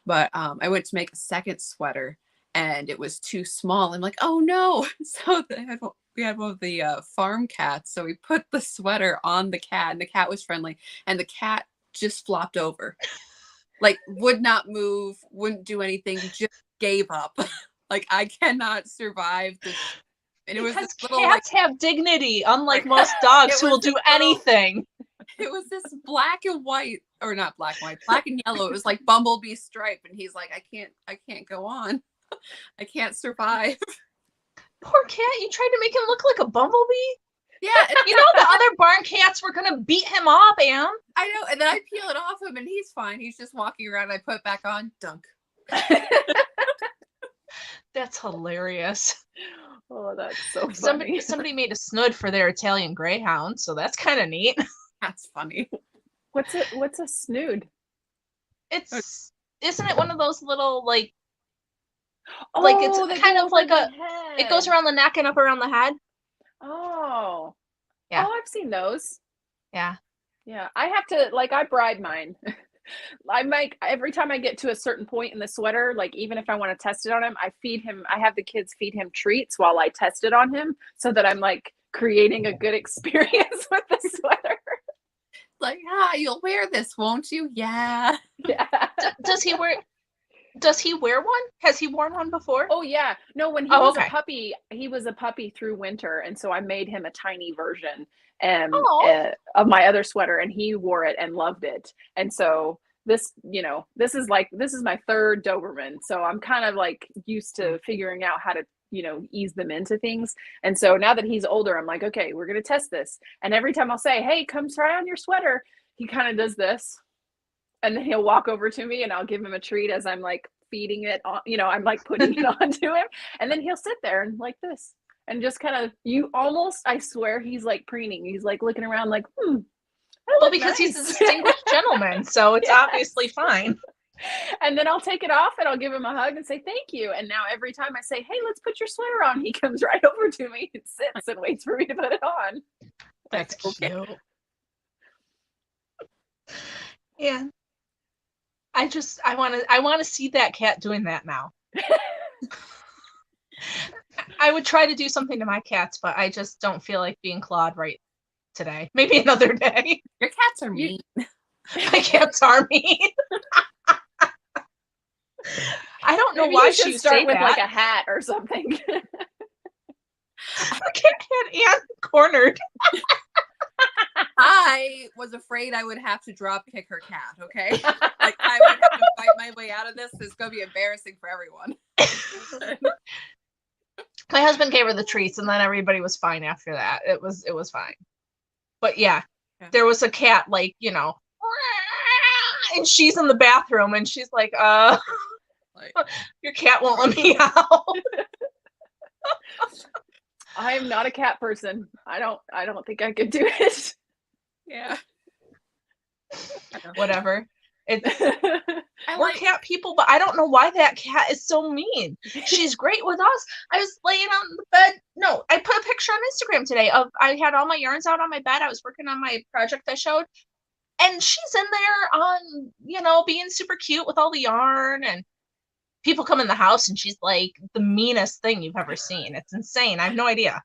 But I went to make a second sweater, and it was too small. I'm like, oh no! So we had one of the farm cats. So we put the sweater on the cat, and the cat was friendly, and the cat just flopped over, like would not move, wouldn't do anything, just gave up. Like, I cannot survive this. And it was Because this little, cats have dignity, unlike most dogs who will do anything. It was this black and white, or not black and white, black and yellow. It was like bumblebee stripe, and he's like, I can't go on. I can't survive. Poor cat, you tried to make him look like a bumblebee? Yeah, You know the other barn cats were gonna beat him up, Am. I know. And then I peel it off him, and he's fine. He's just walking around. I put it back on. Dunk. That's hilarious. Oh, that's so funny. Somebody made a snood for their Italian Greyhound, so that's kind of neat. That's funny. What's a snood? Isn't it one of those little like it's kind of like it goes around the neck and up around the head? Oh. Yeah. Oh, I've seen those. Yeah. Yeah. I have to I bride mine. I make every time I get to a certain point in the sweater, like even if I want to test it on him, I have the kids feed him treats while I test it on him so that I'm like creating a good experience with the sweater. Like, you'll wear this, won't you? Yeah. Yeah. Does he wear one? Has he worn one before? Oh yeah. No, when he was a puppy, he was a puppy through winter, and so I made him a tiny version of my other sweater, and he wore it and loved it. And so this is my third Doberman, so I'm kind of like used to figuring out how to ease them into things. And so now that he's older, I'm like, okay, we're gonna test this. And every time I'll say, hey, come try on your sweater, he kind of does this. And then he'll walk over to me and I'll give him a treat as I'm like feeding it on, I'm like putting it onto him. And then he'll sit there and like this and just kind of, I swear he's like preening. He's like looking around like, well, because nice. He's a distinguished gentleman. So it's obviously fine. And then I'll take it off and I'll give him a hug and say thank you. And now every time I say, hey, let's put your sweater on, he comes right over to me and sits and waits for me to put it on. That's Okay. cute. Yeah. I want to see that cat doing that now. I would try to do something to my cats, but I just don't feel like being clawed right today. Maybe another day. Your cats are mean. My cats are mean. I don't know Maybe why you should she start say with that. like a hat or something. The cat had Anne cornered. I was afraid I would have to drop kick her cat, okay? Like I would have to fight my way out of this. It's gonna be embarrassing for everyone. My husband gave her the treats and then everybody was fine after that. It was fine. But yeah, there was a cat like, you know, and she's in the bathroom and she's like, your cat won't let me out. I am not a cat person. I don't think I could do it. Yeah. Whatever. We're like cat people, but I don't know why that cat is so mean. She's great with us. I was laying on the bed. No, I put a picture on Instagram today of I had all my yarns out on my bed. I was working on my project I showed. And she's in there on, you know, being super cute with all the yarn, and people come in the house and she's like the meanest thing you've ever seen. It's insane. I have no idea.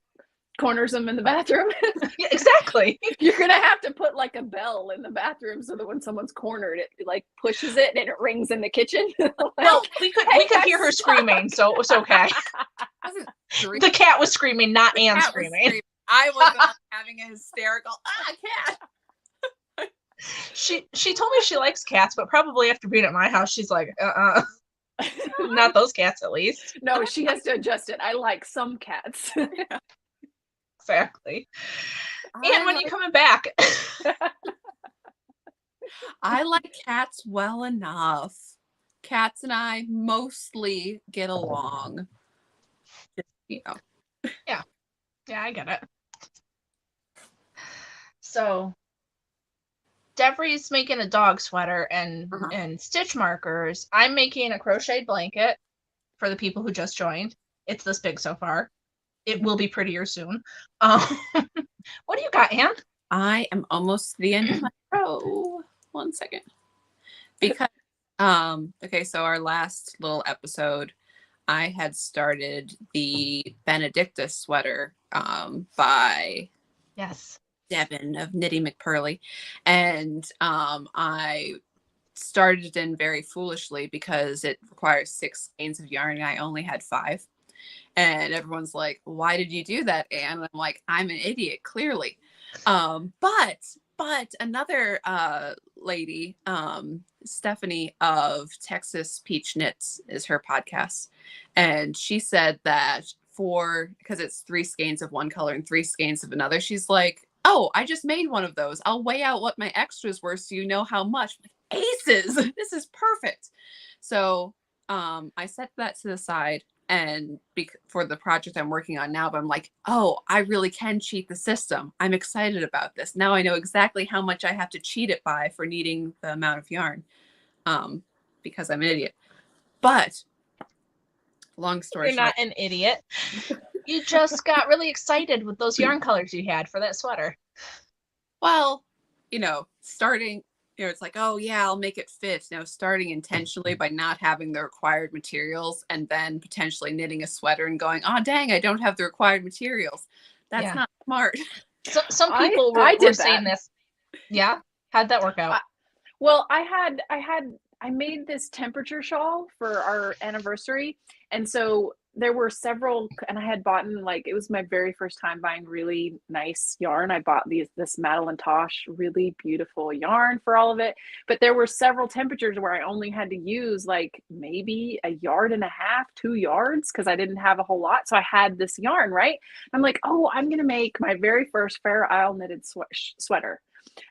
Corners them in the bathroom. Yeah, exactly. You're gonna have to put like a bell in the bathroom so that when someone's cornered, it like pushes it and it rings in the kitchen. Like, Well, we could hear her screaming, so it was okay. The cat was screaming, not Anne screaming. I was having a hysterical cat. She told me she likes cats, but probably after being at my house, she's like, not those cats at least. No, she has to adjust it. I like some cats. Exactly. And when are you coming back? I like cats well enough. Cats and I mostly get along. Just, you know. Yeah, I get it. So Devrie's making a dog sweater and stitch markers. I'm making a crocheted blanket for the people who just joined. It's this big so far. It will be prettier soon. What do you got, Anne? I am almost to the end of my row. 1 second. Because okay, so our last little episode, I had started the Benedicta sweater by Devin of Knitty McPurley. And I started it in very foolishly because it requires 6 skeins of yarn and I only had 5. And everyone's like, why did you do that, Anne? And I'm like, I'm an idiot, clearly. But another lady, Stephanie of Texas Peach Knits is her podcast. And she said that because it's 3 skeins of one color and 3 skeins of another, she's like, oh, I just made one of those. I'll weigh out what my extras were so you know how much. I'm like, aces, this is perfect. So I set that to the side and for the project I'm working on now, but I'm like, oh, I really can cheat the system. I'm excited about this. Now I know exactly how much I have to cheat it by for needing the amount of yarn because I'm an idiot. But long story short. You're not an idiot. You just got really excited with those yarn colors you had for that sweater. Well, starting, it's like, oh yeah, I'll make it fit. Starting intentionally by not having the required materials and then potentially knitting a sweater and going, oh dang, I don't have the required materials. That's not smart. So, some people were saying this. Yeah. How'd that work out? Well, I made this temperature shawl for our anniversary. And so there were several, and I had bought it was my very first time buying really nice yarn. I bought this Madeline Tosh really beautiful yarn for all of it. But there were several temperatures where I only had to use maybe 1.5 yards, 2 yards, because I didn't have a whole lot. So I had this yarn, right? I'm like, oh, I'm going to make my very first Fair Isle knitted sweater.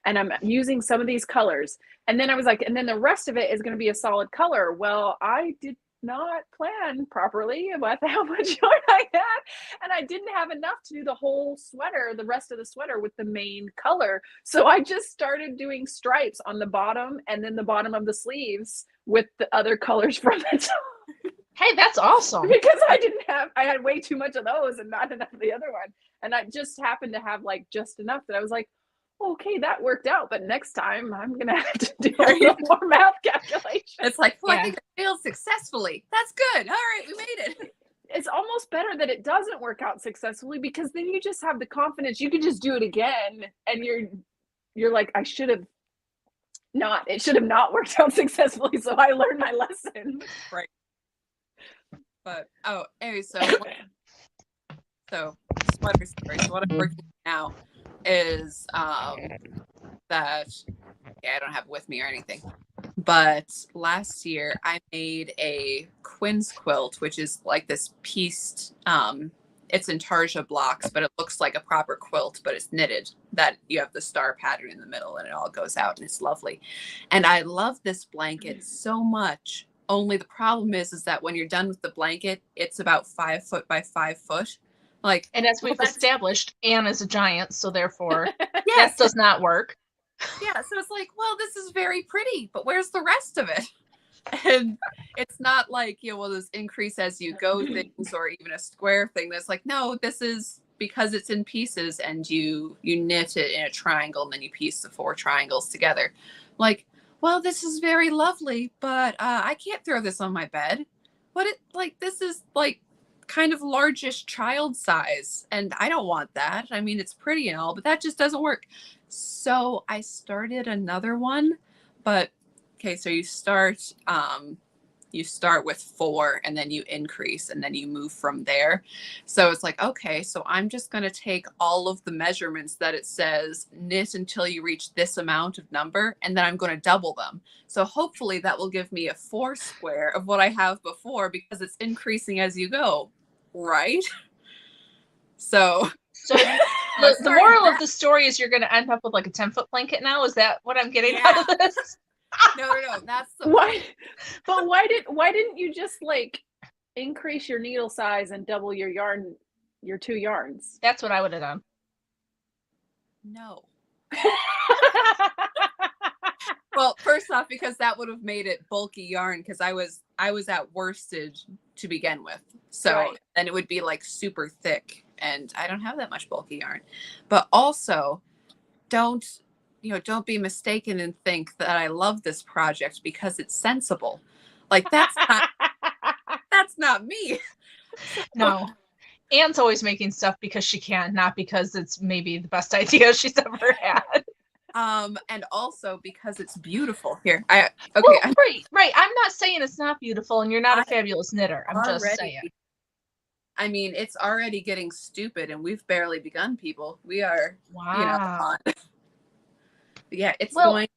And I'm using some of these colors. And then I was like, and then the rest of it is going to be a solid color. Well, I not plan properly about how much yarn I had, and I didn't have enough to do the whole sweater, the rest of the sweater with the main color. So I just started doing stripes on the bottom and then the bottom of the sleeves with the other colors from the top. Hey, that's awesome. Because I had way too much of those and not enough of the other one. And I just happened to have like just enough that I was like, okay, that worked out. But next time I'm going to have to do a little more math calculation. It's like, well, I think I failed successfully. That's good. All right, we made it. It's almost better that it doesn't work out successfully, because then you just have the confidence. You can just do it again. And you're like, it should have not worked out successfully. So I learned my lesson. Right. But anyway, so sweater story. So what I'm working on now is that I don't have it with me or anything. But last year I made a Quinn's quilt, which is like this pieced it's intarsia blocks, but it looks like a proper quilt, but it's knitted, that you have the star pattern in the middle and it all goes out and it's lovely. And I love this blanket so much. Only the problem is that when you're done with the blanket, it's about 5 foot by 5 foot. Like, and as we've established, Anne is a giant, so therefore yes, that does not work. Yeah, so it's like, well, this is very pretty, but where's the rest of it? And it's not like, well, this increase as you go things or even a square thing. That's like, no, this is because it's in pieces and you knit it in a triangle and then you piece the 4 triangles together. Like, well, this is very lovely, but I can't throw this on my bed. This is like kind of largish child size, and I don't want that. I mean, it's pretty and all, but that just doesn't work. So I started another one, but okay, so you start with 4 and then you increase and then you move from there. So it's like, okay, so I'm just going to take all of the measurements that it says knit until you reach this amount of number, and then I'm going to double them. So hopefully that will give me a 4 square of what I have before, because it's increasing as you go, right? So the moral of the story is you're going to end up with like a 10-foot blanket now. Is that what I'm getting out of this? No. That's the why. But why didn't you just like increase your needle size and double your 2 yarns? That's what I would have done. No. Well, first off, because that would have made it bulky yarn, because I was at worsted to begin with. So then it would be like super thick, and I don't have that much bulky yarn. But also, don't be mistaken and think that I love this project because it's sensible. Like, that's not me. No. Anne's always making stuff because she can, not because it's maybe the best idea she's ever had. And also because it's beautiful. Here, right. I'm not saying it's not beautiful, and you're not a fabulous knitter. I'm just saying. I mean, it's already getting stupid, and we've barely begun, people. We are, wow. Yeah, it's going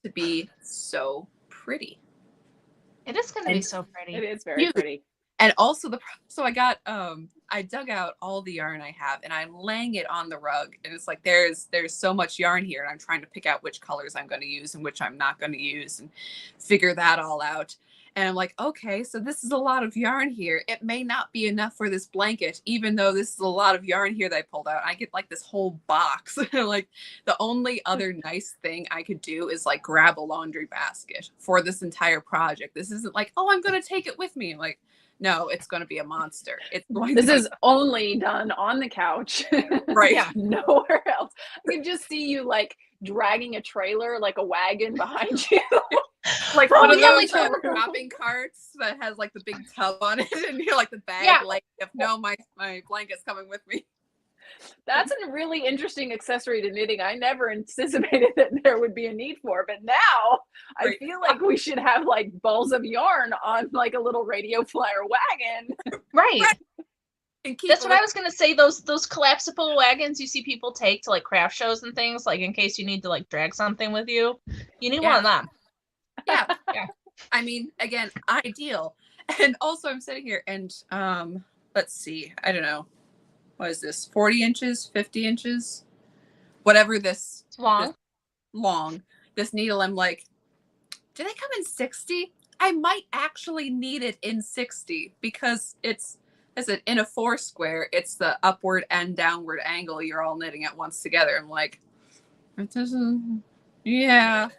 to be so pretty. It is going to be so pretty. It is very pretty. And also so I got I dug out all the yarn I have and I'm laying it on the rug, and it's like there's so much yarn here, and I'm trying to pick out which colors I'm going to use and which I'm not going to use and figure that all out. And I'm like, okay, so this is a lot of yarn here. It may not be enough for this blanket, even though this is a lot of yarn here that I pulled out. I get like this whole box. Like, the only other nice thing I could do is like grab a laundry basket for this entire project. This isn't like, oh, I'm going to take it with me. Like, no, it's going to be a monster. This is only done on the couch. Right. Yeah, nowhere else. I can just see you like dragging a trailer, like a wagon behind you. Like one of those shopping carts that has like the big tub on it, and you're like the bag, like, if no, my blanket's coming with me. That's a really interesting accessory to knitting. I never anticipated that there would be a need for, but now I feel like we should have like balls of yarn on like a little radio flyer wagon. Right. That's what I was gonna say. Those collapsible wagons you see people take to like craft shows and things, like in case you need to like drag something with you. You need one of them. Yeah. I mean, again, ideal. And also I'm sitting here and let's see, I don't know. What is this? 40 inches, 50 inches, whatever this long. This needle. I'm like, do they come in 60? I might actually need it in 60 because it's, as in a 4 square, it's the upward and downward angle you're all knitting at once together. I'm like, it doesn't, yeah.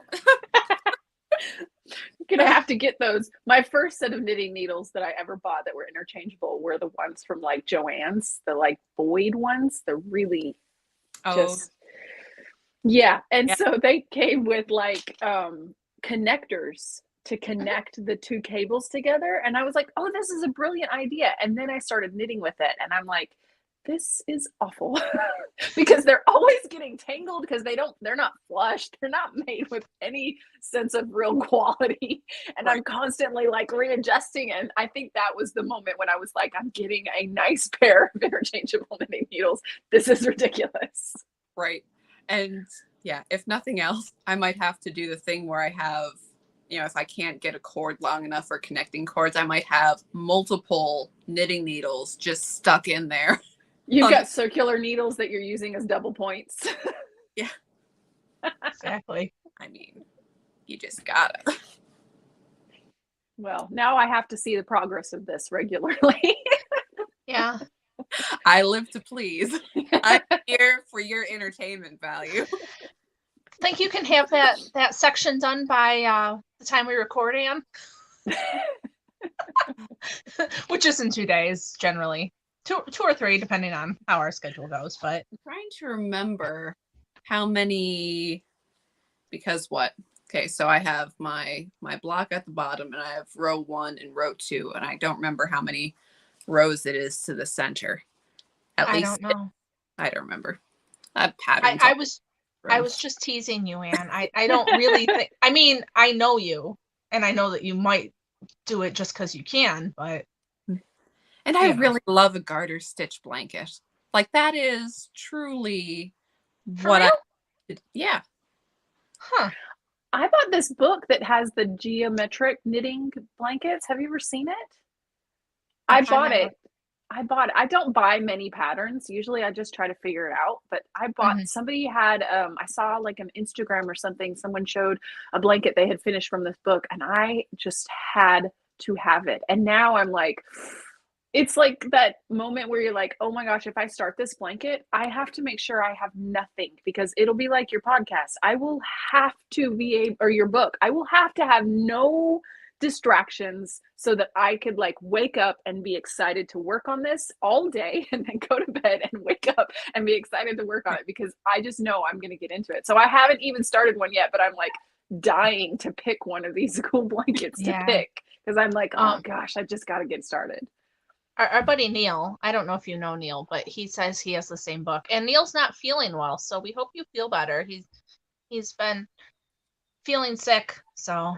You're gonna have to get those. My first set of knitting needles that I ever bought that were interchangeable were the ones from like Joann's, the like Boyd ones. They're really just, yeah. And Yeah. so they came with like connectors to connect the two cables together. And I was like, oh, this is a brilliant idea. And then I started knitting with it. And I'm like, this is awful because they're always getting tangled because they're not flush. They're not made with any sense of real quality. And Right. I'm constantly like readjusting. And I think that was the moment when I was like, I'm getting a nice pair of interchangeable knitting needles. This is ridiculous. Right. And yeah, if nothing else, I might have to do the thing where I have, if I can't get a cord long enough for connecting cords, I might have multiple knitting needles just stuck in there. You've got circular needles that you're using as double points. Yeah. Exactly. I mean, you just gotta. Well, now I have to see the progress of this regularly. Yeah. I live to please. I'm here for your entertainment value. Think you can have that section done by the time we record, Anne? Which is in 2 days, generally. Two or three, depending on how our schedule goes. But I'm trying to remember how many, because what? Okay, so I have my block at the bottom, and I have row 1 and row 2, and I don't remember how many rows it is to the center. At least don't know. I don't remember. Patterns. I was just teasing you, Anne. I don't really think. I mean, I know you, and I know that you might do it just because you can, but. And I really love a garter stitch blanket. Like, that is truly what I did. Yeah. Huh. I bought this book that has the geometric knitting blankets. Have you ever seen it? I bought it. I don't buy many patterns. Usually I just try to figure it out. But I bought, somebody had, I saw like an Instagram or something. Someone showed a blanket they had finished from this book. And I just had to have it. And now I'm like, it's like that moment where you're like, oh my gosh, if I start this blanket, I have to make sure I have nothing, because it'll be like your podcast. I will have to be able, or your book, I will have to have no distractions so that I could like wake up and be excited to work on this all day and then go to bed and wake up and be excited to work on it, because I just know I'm going to get into it. So I haven't even started one yet, but I'm like dying to pick one of these cool blankets to pick, because I'm like, oh gosh, I just got to get started. Our buddy Neil, I don't know if you know Neil, but he says he has the same book, and Neil's not feeling well, so we hope you feel better. He's been feeling sick, so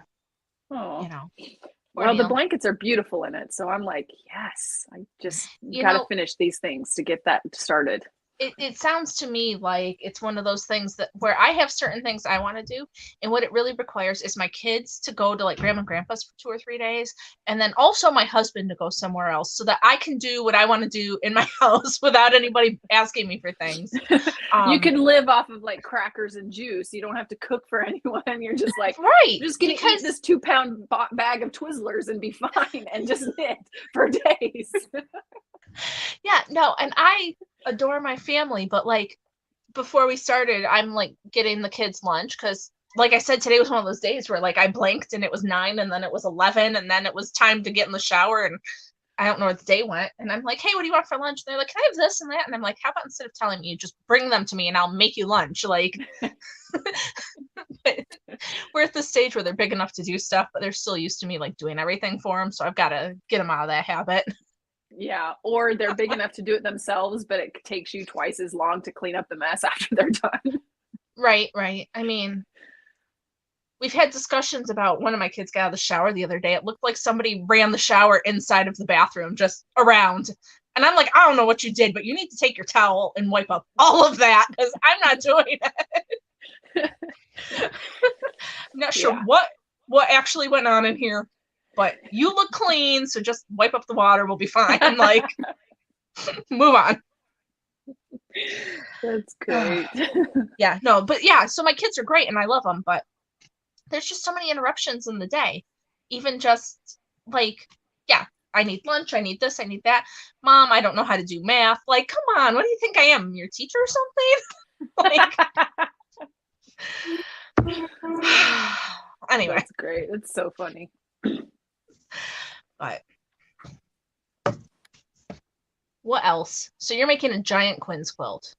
well, Neil. the blankets are beautiful in it, so I'm like, yes, I just got to finish these things to get that started. It sounds to me like it's one of those things that where I have certain things I want to do, and what it really requires is my kids to go to like grandma and grandpa's for 2 or 3 days, and then also my husband to go somewhere else so that I can do what I want to do in my house without anybody asking me for things. You can live off of like crackers and juice. You don't have to cook for anyone. You're just like, right, just gonna eat this 2-pound bag of Twizzlers and be fine and just knit for days. Yeah, no, and I adore my family, but like before we started, I'm like getting the kids lunch, because like I said, today was one of those days where like I blinked and it was 9 and then it was 11 and then it was time to get in the shower, and I don't know where the day went, and I'm like, hey, what do you want for lunch? And they're like, can I have this and that? And I'm like, how about instead of telling me, just bring them to me and I'll make you lunch? Like we're at the stage where they're big enough to do stuff, but they're still used to me like doing everything for them, so I've got to get them out of that habit. Yeah, or they're big enough to do it themselves, but it takes you twice as long to clean up the mess after they're done. Right. I mean, we've had discussions about one of my kids got out of the shower the other day. It looked like somebody ran the shower inside of the bathroom, just around. And I'm like, I don't know what you did, but you need to take your towel and wipe up all of that, because I'm not doing it. I'm not sure what actually went on in here, but you look clean, so just wipe up the water. We'll be fine. Like, move on. That's great. Yeah, no, but yeah, so my kids are great and I love them, but there's just so many interruptions in the day. even just like, yeah, I need lunch, I need this, I need that. Mom, I don't know how to do math. Like, come on, what do you think I am? Your teacher or something? Like, anyway. That's great. It's so funny. But what else? So you're making a giant Quinn's quilt.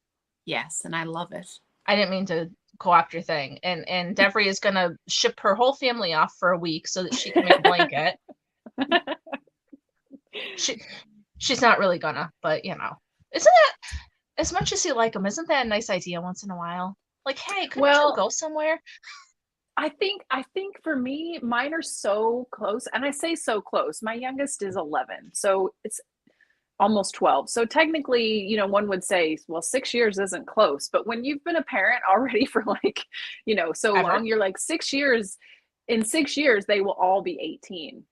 Yes, and I love it. I didn't mean to co-opt your thing. And Devrie is gonna ship her whole family off for a week so that she can make a blanket. She's not really gonna, but you know, isn't that, as much as you like them, isn't that a nice idea once in a while? Like, hey, couldn't you go somewhere? I think for me, mine are so close, and I say so close. My youngest is 11, so it's almost 12. So technically, you know, one would say, well, 6 years isn't close, but when you've been a parent already for like, you know, so Ever. long, you're like 6 years. In 6 years, they will all be 18.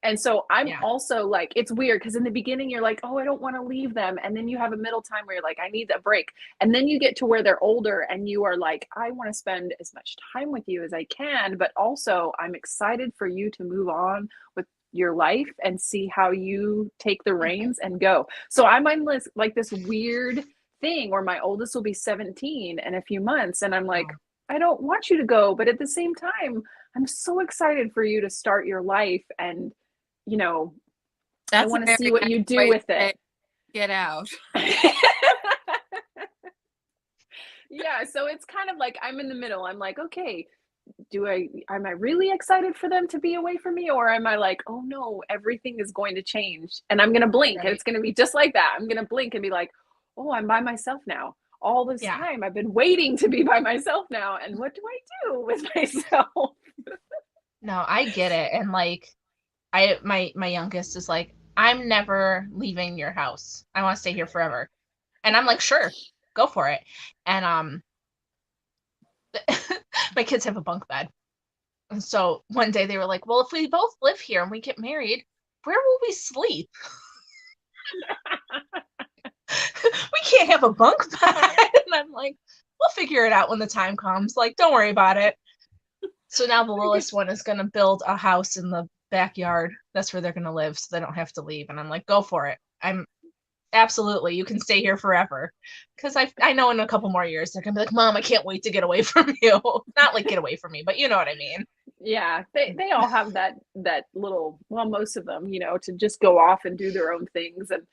And so I'm also like, it's weird because in the beginning you're like, oh, I don't want to leave them. And then you have a middle time where you're like, I need a break. And then you get to where they're older and you are like, I want to spend as much time with you as I can. But also I'm excited for you to move on with your life and see how you take the reins and go. So I'm on this, like this weird thing where my oldest will be 17 in a few months. And I'm like, I don't want you to go. But at the same time, I'm so excited for you to start your life and, you know, I want to see what you do with it. Get out. Yeah, so it's kind of like I'm in the middle. I'm like, okay, am I really excited for them to be away from me, or am I like, oh no, everything is going to change and I'm going to blink and it's going to be just like that. I'm going to blink and be like, oh, I'm by myself now. All this time I've been waiting to be by myself now, and what do I do with myself? No, I get it. And like, my youngest is like, I'm never leaving your house. I want to stay here forever. And I'm like, sure, go for it. And my kids have a bunk bed. And so one day they were like, well, if we both live here and we get married, where will we sleep? We can't have a bunk bed. And I'm like, we'll figure it out when the time comes. Like, don't worry about it. So now the littlest one is going to build a house in the backyard. That's where they're going to live, so they don't have to leave. And I'm like, go for it. I'm absolutely, you can stay here forever. Because I know in a couple more years they're going to be like, Mom, I can't wait to get away from you. Not like get away from me, but you know what I mean. Yeah, they all have that little, well, most of them, you know, to just go off and do their own things. And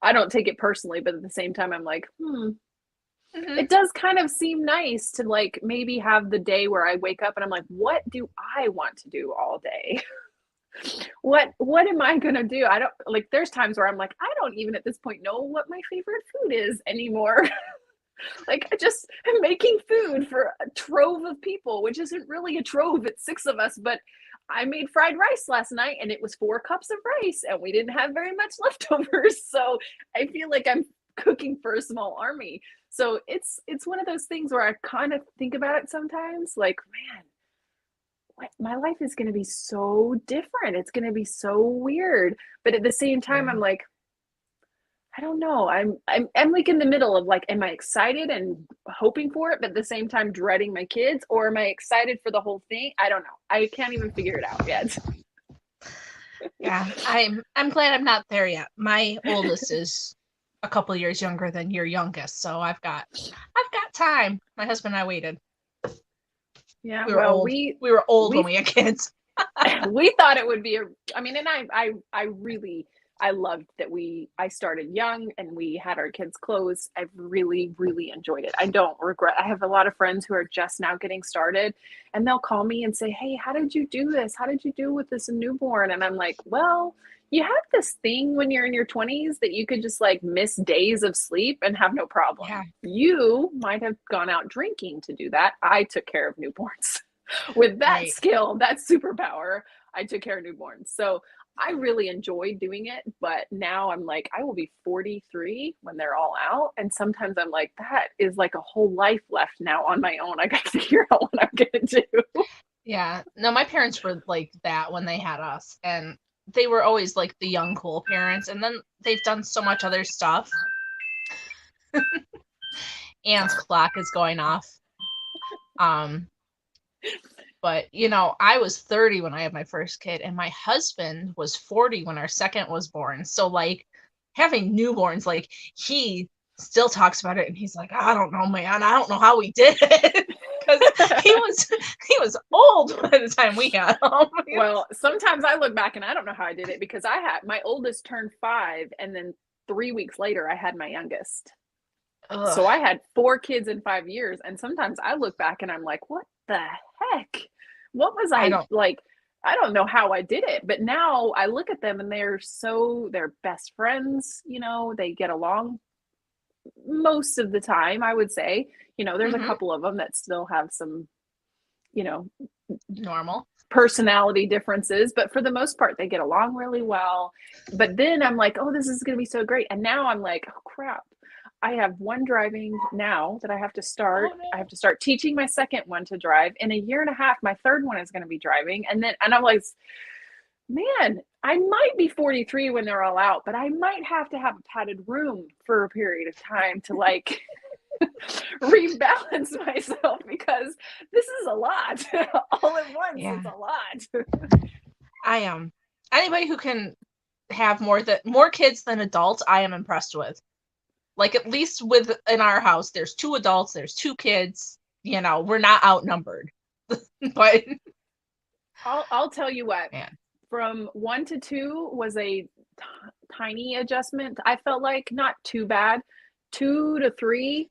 I don't take it personally, but at the same time, I'm like, it does kind of seem nice to like maybe have the day where I wake up and I'm like, what do I want to do all day? What am I gonna do? I don't, like, there's times where I'm like, I don't even at this point know what my favorite food is anymore. Like, I just am making food for a trove of people, which isn't really a trove, it's 6 of us, but I made fried rice last night and it was 4 cups of rice and we didn't have very much leftovers. So I feel like I'm cooking for a small army. So it's one of those things where I kind of think about it sometimes, like, man, my life is going to be so different. It's going to be so weird. But at the same time, I'm like, I don't know. I'm like in the middle of like, am I excited and hoping for it, but at the same time dreading my kids, or am I excited for the whole thing? I don't know. I can't even figure it out yet. Yeah, I'm glad I'm not there yet. My oldest is a couple of years younger than your youngest, so I've got time. My husband and I waited. Yeah, we were well, old. We were old when we had kids. We thought it would be I mean, and I really, I loved that I started young and we had our kids close. I've really, really enjoyed it. I don't regret. I have a lot of friends who are just now getting started and they'll call me and say, hey, how did you do this? How did you do with this newborn? And I'm like, well, you have this thing when you're in your 20s that you could just like miss days of sleep and have no problem. Yeah. You might have gone out drinking to do that. I took care of newborns. With that skill, that superpower, I took care of newborns. So I really enjoyed doing it, but now I'm like, I will be 43 when they're all out. And sometimes I'm like, that is like a whole life left now on my own. I got to figure out what I'm going to do. Yeah. No, my parents were like that when they had us. And they were always like the young, cool parents. And then they've done so much other stuff. Anne's clock is going off. But, I was 30 when I had my first kid, and my husband was 40 when our second was born. So, like, having newborns, like, he still talks about it, and he's like, I don't know, man. I don't know how we did it. Because he was old by the time we had him. Well, sometimes I look back and I don't know how I did it, because my oldest turned 5, and then 3 weeks later I had my youngest. Ugh. So I had 4 kids in 5 years, and sometimes I look back and I'm like, what the heck? What was I like? I don't know how I did it, but now I look at them and they're best friends, they get along most of the time, I would say. There's a couple of them that still have some, normal personality differences, but for the most part they get along really well. But then I'm like, oh, this is going to be so great. And now I'm like, oh crap, I have one driving now that I have to start. Oh, no. I have to start teaching my second one to drive. In a year and a half, my third one is going to be driving. And I'm like, man, I might be 43 when they're all out, but I might have to have a padded room for a period of time to like rebalance myself, because this is a lot. All at once. It's a lot. I am. Anybody who can have more kids than adults, I am impressed with. Like, at least in our house, there's 2 adults, there's 2 kids. We're not outnumbered. But I'll tell you what. Man. From 1 to 2 was a tiny adjustment. I felt like not too bad. 2 to 3,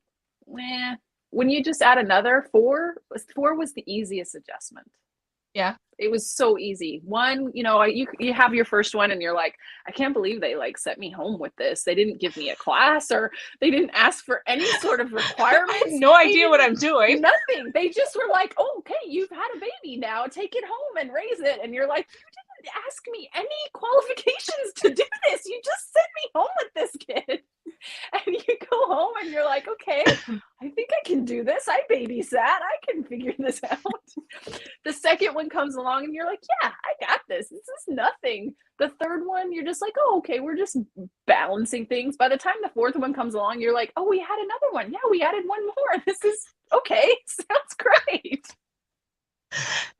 when you just add another 4 was the easiest adjustment. Yeah. It was so easy. 1, you have your first one and you're like, I can't believe they like sent me home with this. They didn't give me a class, or they didn't ask for any sort of requirements. I have no idea what I'm doing. Nothing. They just were like, oh, okay, you've had a baby now. Take it home and raise it. And you're like, you didn't ask me any qualifications to do this. You just sent me home with this kid. And you go home and you're like, okay, I think I can do this. I babysat. I can figure this out. The second one comes along and you're like, yeah, I got this. This is nothing. The third one, you're just like, oh, okay, we're just balancing things. By the time the fourth one comes along, you're like, oh, we had another one. Yeah, we added one more. This is okay. Sounds great.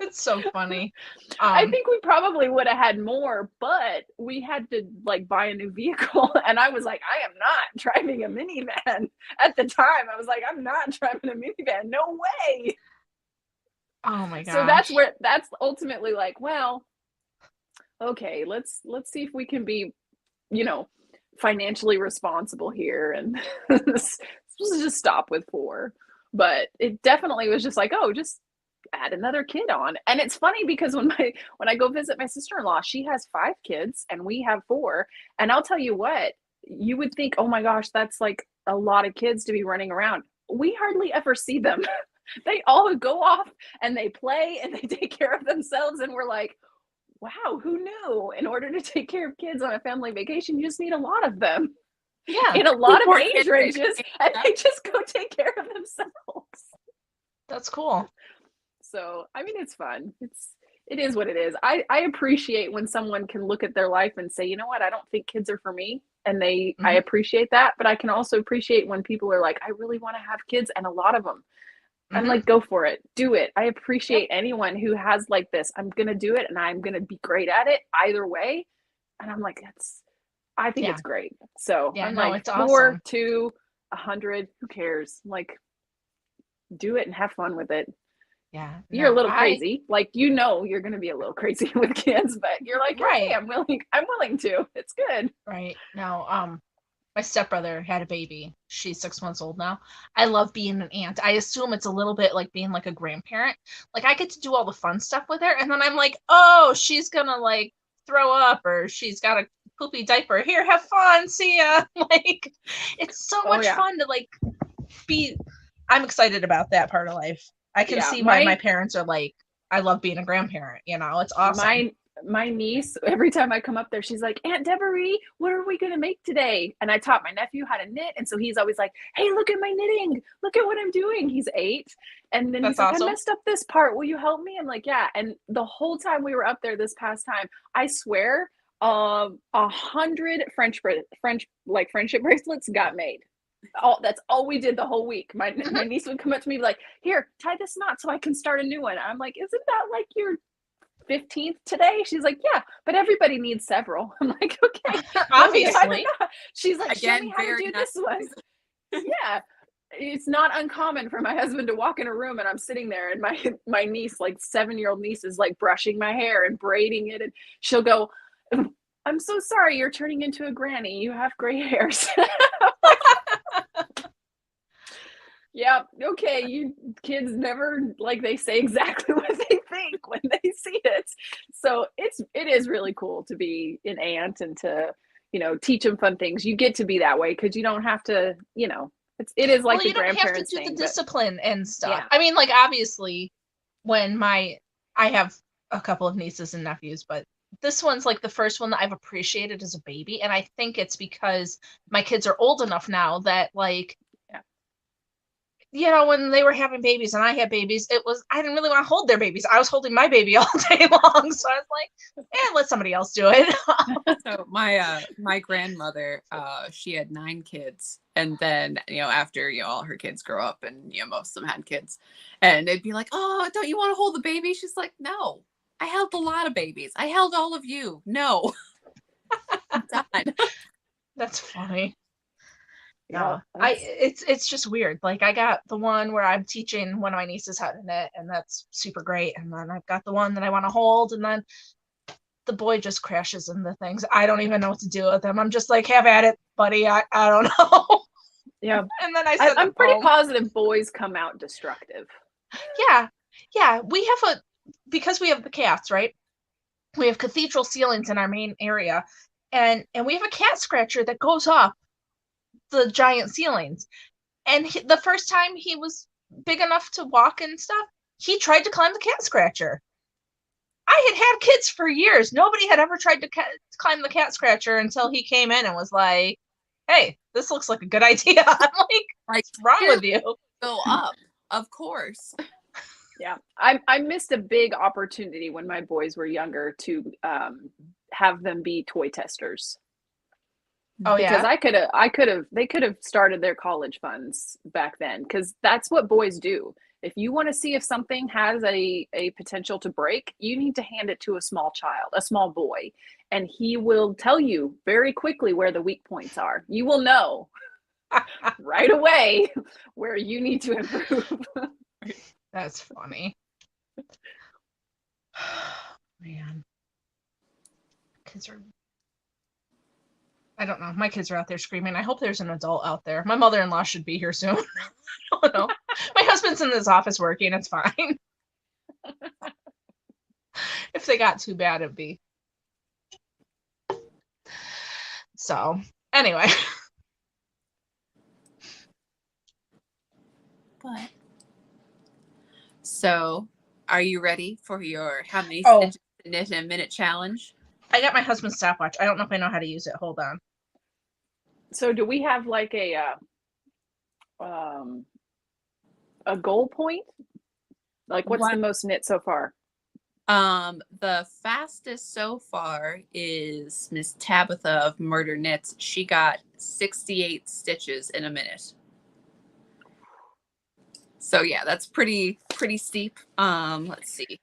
It's so funny. I think we probably would have had more, but we had to like buy a new vehicle, and I was like, I am not driving a minivan. At the time, I was like, I'm not driving a minivan. No way. Oh my gosh. So that's ultimately like, well, okay, let's see if we can be, financially responsible here, and let's just stop with 4. But it definitely was just like, oh, just add another kid on. And it's funny because when I go visit my sister-in-law, she has 5 kids and we have 4. And I'll tell you what, you would think, oh my gosh, that's like a lot of kids to be running around. We hardly ever see them. They all go off and they play and they take care of themselves. And we're like, wow, who knew? In order to take care of kids on a family vacation, you just need a lot of them. Yeah. In a lot of age ranges, and they just go take care of themselves. That's cool. So, I mean, it's fun. It is what it is. I appreciate when someone can look at their life and say, you know what, I don't think kids are for me. And I appreciate that. But I can also appreciate when people are like, I really want to have kids, and a lot of them. I'm like, go for it. Do it. I appreciate anyone who has like this. I'm going to do it and I'm going to be great at it either way. And I'm like, I think it's great. So I'm like, it's 4 awesome. to 100, who cares? Like, do it and have fun with it. Yeah. You're a little crazy. Like, you're going to be a little crazy with kids, but you're like, right. Hey, I'm willing to. It's good. Right. Now, my stepbrother had a baby. She's 6 months old now. I love being an aunt. I assume it's a little bit like being like a grandparent. Like, I get to do all the fun stuff with her, and then I'm like, oh, she's gonna like throw up, or she's got a poopy diaper. Here, have fun. See ya. Like, it's so much fun to like be. I'm excited about that part of life. I can see why my parents are like, I love being a grandparent. It's awesome. My niece, every time I come up there, she's like, Aunt Devrie, what are we going to make today? And I taught my nephew how to knit. And so he's always like, hey, look at my knitting. Look at what I'm doing. He's 8. And then he's like, I messed up this part. Will you help me? I'm like, yeah. And the whole time we were up there this past time, I swear, 100 French like friendship bracelets got made. That's all we did the whole week. My niece would come up to me like, "Here, tie this knot so I can start a new one." I'm like, "Isn't that like your 15th today?" She's like, "Yeah, but everybody needs several." I'm like, "Okay, let me tie the Obviously. knot." She's like, "Show me Again, how to very do nice. this one." Yeah. It's not uncommon for my husband to walk in a room and I'm sitting there and my niece, like 7-year-old niece, is like brushing my hair and braiding it, and she'll go, "I'm so sorry, you're turning into a granny. You have gray hairs." Yeah, okay, you kids never, like, they say exactly what they think when they see it. So it is really cool to be an aunt and to, teach them fun things. You get to be that way because you don't have to, it is like Well, the you don't have to grandparents do the thing, but discipline and stuff. yeah. I mean, like, obviously, when I have a couple of nieces and nephews, but this one's like the first one that I've appreciated as a baby. And I think it's because my kids are old enough now that, like, when they were having babies and I had babies, I didn't really want to hold their babies. I was holding my baby all day long. So I was like, let somebody else do it. So my grandmother, she had 9 kids, and then after all her kids grow up and most of them had kids, and it'd be like, "Oh, don't you want to hold the baby?" She's like, "No, I held a lot of babies. I held all of you. No, I'm done." That's funny. Yeah, It's just weird. Like, I got the one where I'm teaching one of my nieces how to knit, and that's super great. And then I've got the one that I want to hold, and then the boy just crashes into things. I don't even know what to do with him. I'm just like, have at it, buddy. I don't know. yeah. And then I I, said, I'm pretty positive boys come out destructive. yeah. Because we have the cats, right? We have cathedral ceilings in our main area, and we have a cat scratcher that goes up the giant ceilings. And the first time he was big enough to walk and stuff, he tried to climb the cat scratcher. I had kids for years. Nobody had ever tried to climb the cat scratcher until he came in and was like, "Hey, this looks like a good idea." I'm like, "What's wrong with you?" Go up, of course. Yeah, I missed a big opportunity when my boys were younger to have them be toy testers. Oh, Because yeah. they could have started their college funds back then, because that's what boys do. If you want to see if something has a potential to break, you need to hand it to a small child, a small boy, and he will tell you very quickly where the weak points are. You will know right away where you need to improve. That's funny. Man. Kids are I don't know. My kids are out there screaming. I hope there's an adult out there. My mother-in-law should be here soon. I don't know. My husband's in this office working. It's fine. If they got too bad, it'd be. So, anyway. But so, are you ready for your how many stitches to knit in a minute challenge? I got my husband's stopwatch. I don't know if I know how to use it. Hold on. So do we have like a goal point? Like, what's the most knit so far? The fastest so far is Miss Tabitha of Murder Knits. She got 68 stitches in a minute. So yeah, that's pretty steep. Let's see.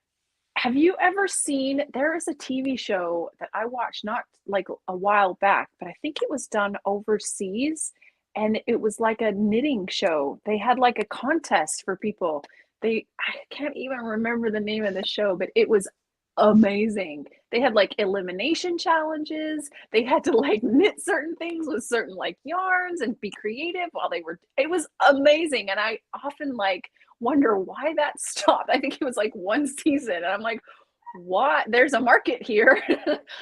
Have you ever seen, there is a TV show that I watched not like a while back, but I think it was done overseas, and it was like a knitting show. They had like a contest for people. I can't even remember the name of the show, but it was amazing. They had like elimination challenges. They had to like knit certain things with certain like yarns and be creative while it was amazing. And I often like wonder why that stopped. I think it was like one season, and I'm like, what? There's a market here.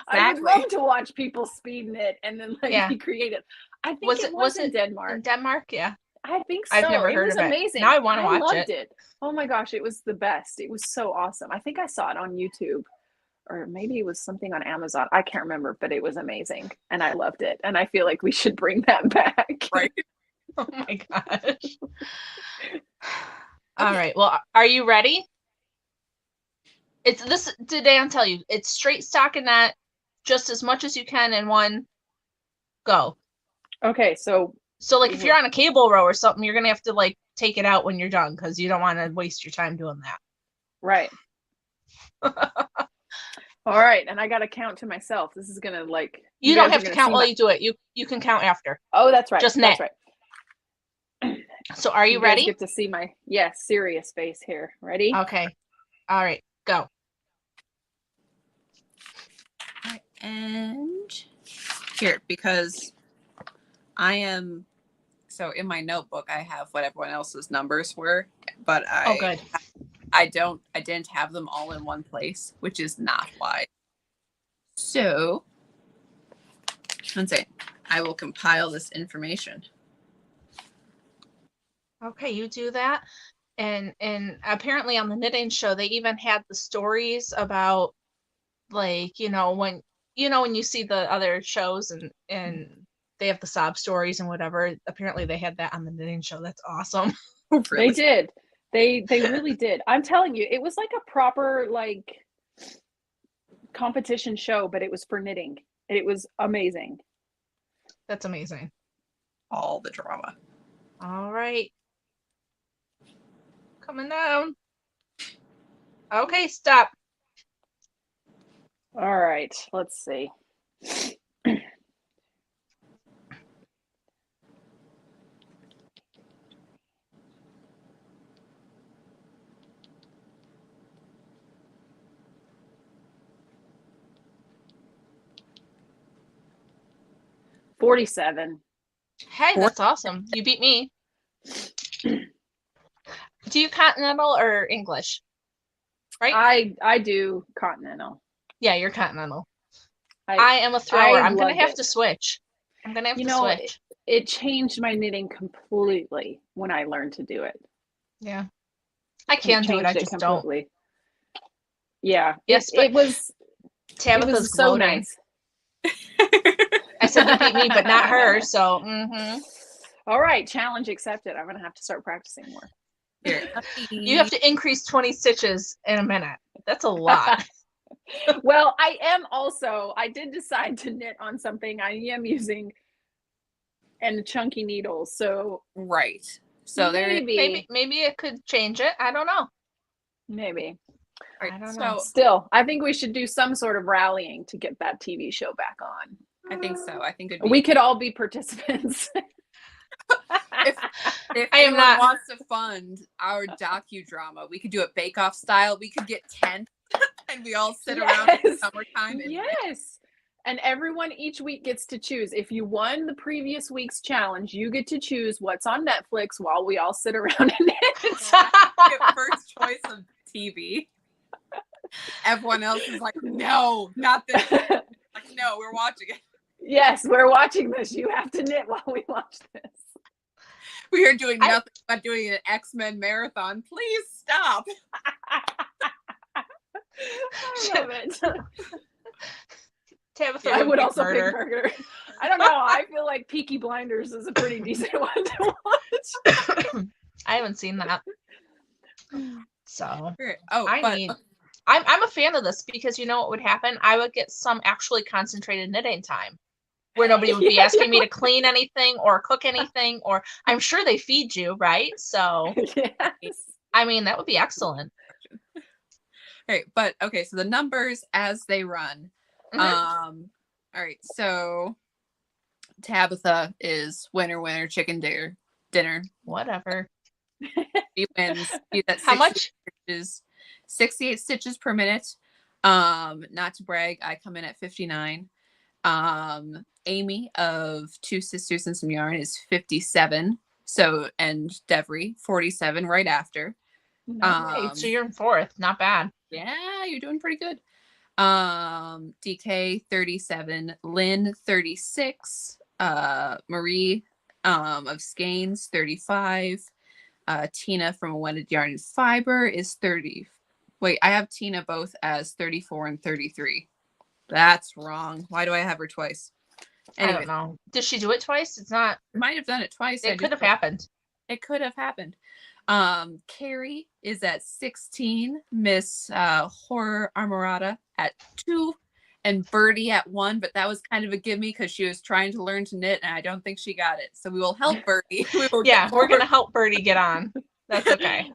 I would love to watch people speed knit and then like be creative. I think it was in Denmark. In Denmark, yeah. I think so. I've never heard of it. Amazing. Now I want to watch loved it. Oh my gosh, it was the best. It was so awesome. I think I saw it on YouTube, or maybe it was something on Amazon. I can't remember, but it was amazing, and I loved it. And I feel like we should bring that back. Right. Oh my gosh. All right. Well, are you ready? Did Dan tell you? It's straight stockinette, just as much as you can in one go. Okay, so So like if you're on a cable row or something, you're gonna have to like take it out when you're done because you don't want to waste your time doing that. Right. All right, and I got to count to myself. This is gonna like. You don't have to gonna count see while you do it. You can count after. Oh, that's right. Just That's knit. right. So are you guys ready? get to see my serious face here. Ready? Okay. All right. Go. And here, because I am, so in my notebook I have what everyone else's numbers were, but Oh, good. I didn't have them all in one place, which is not why. So one second, I will compile this information. Okay, you do that. And apparently on the knitting show they even had the stories about like, when when you see the other shows and they have the sob stories and whatever, apparently they had that on the knitting show. That's awesome. Oh, really? They did. They really did. I'm telling you, it was like a proper like competition show, but it was for knitting. It was amazing. That's amazing. All the drama. All right. Coming down. Okay, stop. All right, let's see. 47. Hey, that's awesome. You beat me. Do you continental or English? Right? I do continental. Yeah, you're continental. I am a thrower. I'm gonna have to switch. I'm gonna have to switch. It changed my knitting completely when I learned to do it. Yeah. I can do it, I just don't. Yeah. Yes, it was Tabitha's so gloating. nice. I said you beat me, but not her, so All right, challenge accepted. I'm gonna have to start practicing more. Here. You have to increase 20 stitches in a minute. That's a lot. Well, I did decide to knit on something I am using and chunky needles. So right. So maybe it could change it. I don't know. Maybe. Right. I don't know. Still, I think we should do some sort of rallying to get that TV show back on. I think so. I think we could all be participants. If anyone wants to fund our docudrama, we could do it Bake Off style. We could get tents and we all sit around in the summertime. Yes. And everyone each week gets to choose. If you won the previous week's challenge, you get to choose what's on Netflix while we all sit around and knit. First choice of TV. Everyone else is like, no, not this. Like, no, we're watching it. Yes, we're watching this. You have to knit while we watch this. We are doing nothing but doing an X-Men marathon. Please stop. I love it. Tabitha, I would also pick murder. I don't know. I feel like Peaky Blinders is a pretty decent one to watch. I haven't seen that. So I'm a fan of this because you know what would happen? I would get some actually concentrated knitting time where nobody would be asking me to clean anything or cook anything, or I'm sure they feed you, right? So yes. I mean, that would be excellent. Right, but okay, so the numbers as they run. All right, so Tabitha is winner, chicken dinner. Whatever. She wins. She's at How much? 68 stitches per minute. Not to brag, I come in at 59. Amy of Two Sisters and Some Yarn is 57. So, and Devrie 47 right after. So you're in fourth. Not bad. Yeah, you're doing pretty good. DK 37, Lynn 36, Marie of Skeins 35, Tina from Wedded Yarn and Fiber is 30. Wait, I have Tina both as 34 and 33. That's wrong. Why do I have her twice? Anyway, I don't know. Did she do it twice? It's not. Might have done it twice. It could have happened. It could have happened. Carrie is at 16, Miss Horror Armorata at 2, and Birdie at 1, but that was kind of a gimme because she was trying to learn to knit, and I don't think she got it. So we will help Birdie. Yeah, we're gonna help Birdie get on. That's okay.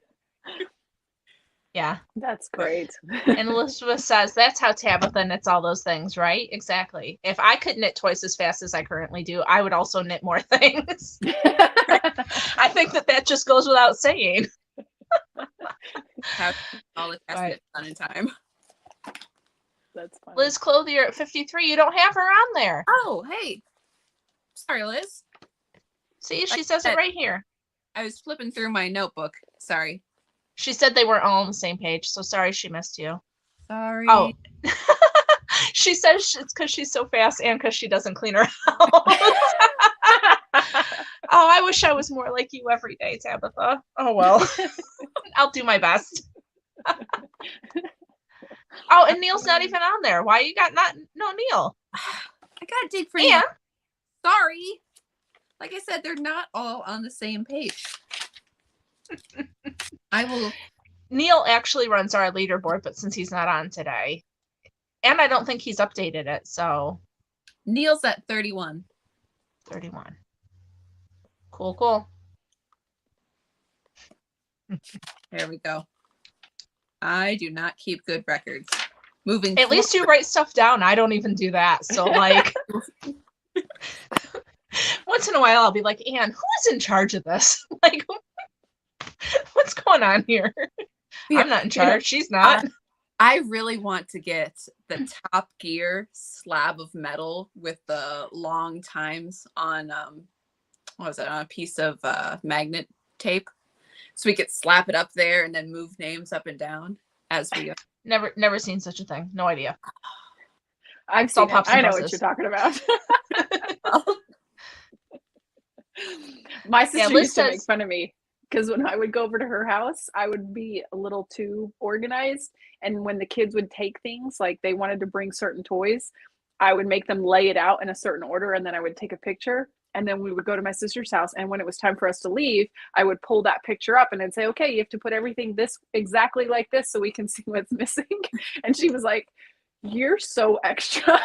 Yeah. That's great. And Elizabeth says that's how Tabitha knits all those things, right? Exactly. If I could knit twice as fast as I currently do, I would also knit more things. I think that just goes without saying. Have all the tasks Right. done in time. That's funny. Liz Clothier at 53. You don't have her on there. Oh, hey. Sorry, Liz. See, she Like says that- it right here. I was flipping through my notebook. Sorry. She said they weren't all on the same page, so sorry she missed you. Sorry. Oh. She says it's because she's so fast and because she doesn't clean her house. Oh, I wish I was more like you every day, Tabitha. Oh, well. I'll do my best. Oh, and Neil's not even on there. Why you got no Neil? I gotta dig for you. And Sorry. Like I said, they're not all on the same page. I will. Neil actually runs our leaderboard, but since he's not on today, and I don't think he's updated it, so Neil's at 31. 31. Cool. There we go. I do not keep good records. Moving. At least you write stuff down. I don't even do that. So like once in a while I'll be like, Anne, who is in charge of this? Like what's going on here? Yeah, I'm not in charge. She's not. I really want to get the Top Gear slab of metal with the long times on what was it, on a piece of magnet tape, so we could slap it up there and then move names up and down as we go. Never seen such a thing. No idea. I've seen it. I know what Puzzles. you're talking about. My sister Liz used to make says- fun of me because when I would go over to her house, I would be a little too organized. And when the kids would take things, like they wanted to bring certain toys, I would make them lay it out in a certain order, and then I would take a picture. And then we would go to my sister's house, and when it was time for us to leave, I would pull that picture up and then say, okay, you have to put everything this exactly like this so we can see what's missing. And she was like, you're so extra.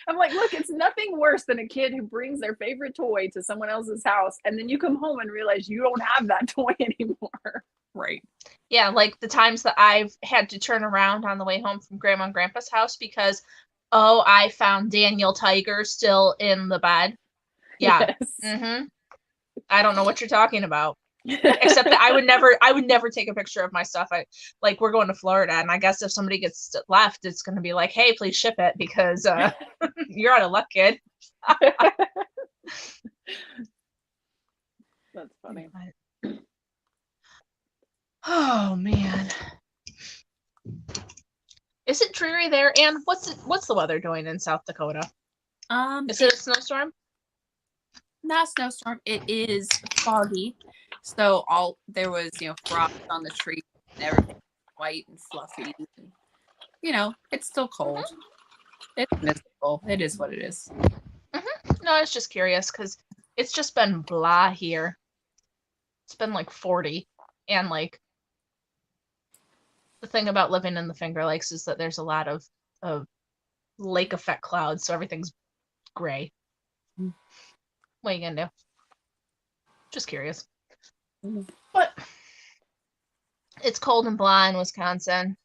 I'm like, look, it's nothing worse than a kid who brings their favorite toy to someone else's house, and then you come home and realize you don't have that toy anymore. Right. Yeah, like the times that I've had to turn around on the way home from Grandma and Grandpa's house because, oh, I found Daniel Tiger still in the bed. Yeah. Yes. Mm-hmm. I don't know what you're talking about. Except that I would never take a picture of my stuff. Like we're going to Florida, and I guess if somebody gets left, it's going to be like, hey, please ship it because you're out of luck, kid. That's funny. Oh man, is it dreary there? And what's the weather doing in South Dakota? Is it a snowstorm? Not a snowstorm. It is foggy. So there was, frost on the tree and everything white and fluffy. And, it's still cold. It's miserable. It is what it is. Mm-hmm. No, I was just curious because it's just been blah here. It's been like 40, and like the thing about living in the Finger Lakes is that there's a lot of lake effect clouds, so everything's gray. What are you gonna do? Just curious. But it's cold and blah in Wisconsin.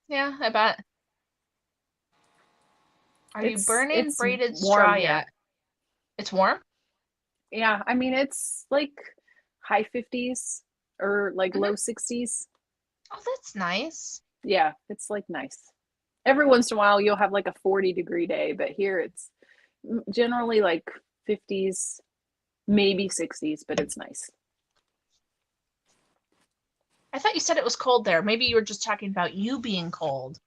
Yeah, I bet. Are you burning braided straw yet? It's warm? Yeah, I mean, it's like high 50s or like low 60s. Oh, that's nice. Yeah, it's like nice. Every once in a while, you'll have like a 40-degree day, but here it's generally like 50s, maybe 60s, but it's nice. I thought you said it was cold there. Maybe you were just talking about you being cold.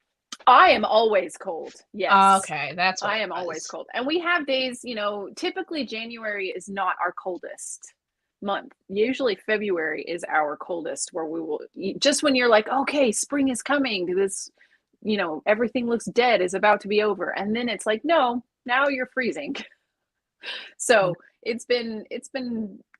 I am always cold. Yes. Okay, that's what I am always cold. And we have days, typically January is not our coldest month. Usually February is our coldest, where we will, just when you're like, okay, spring is coming, this, everything looks dead, is about to be over. And then it's like, no, now you're freezing. So it's been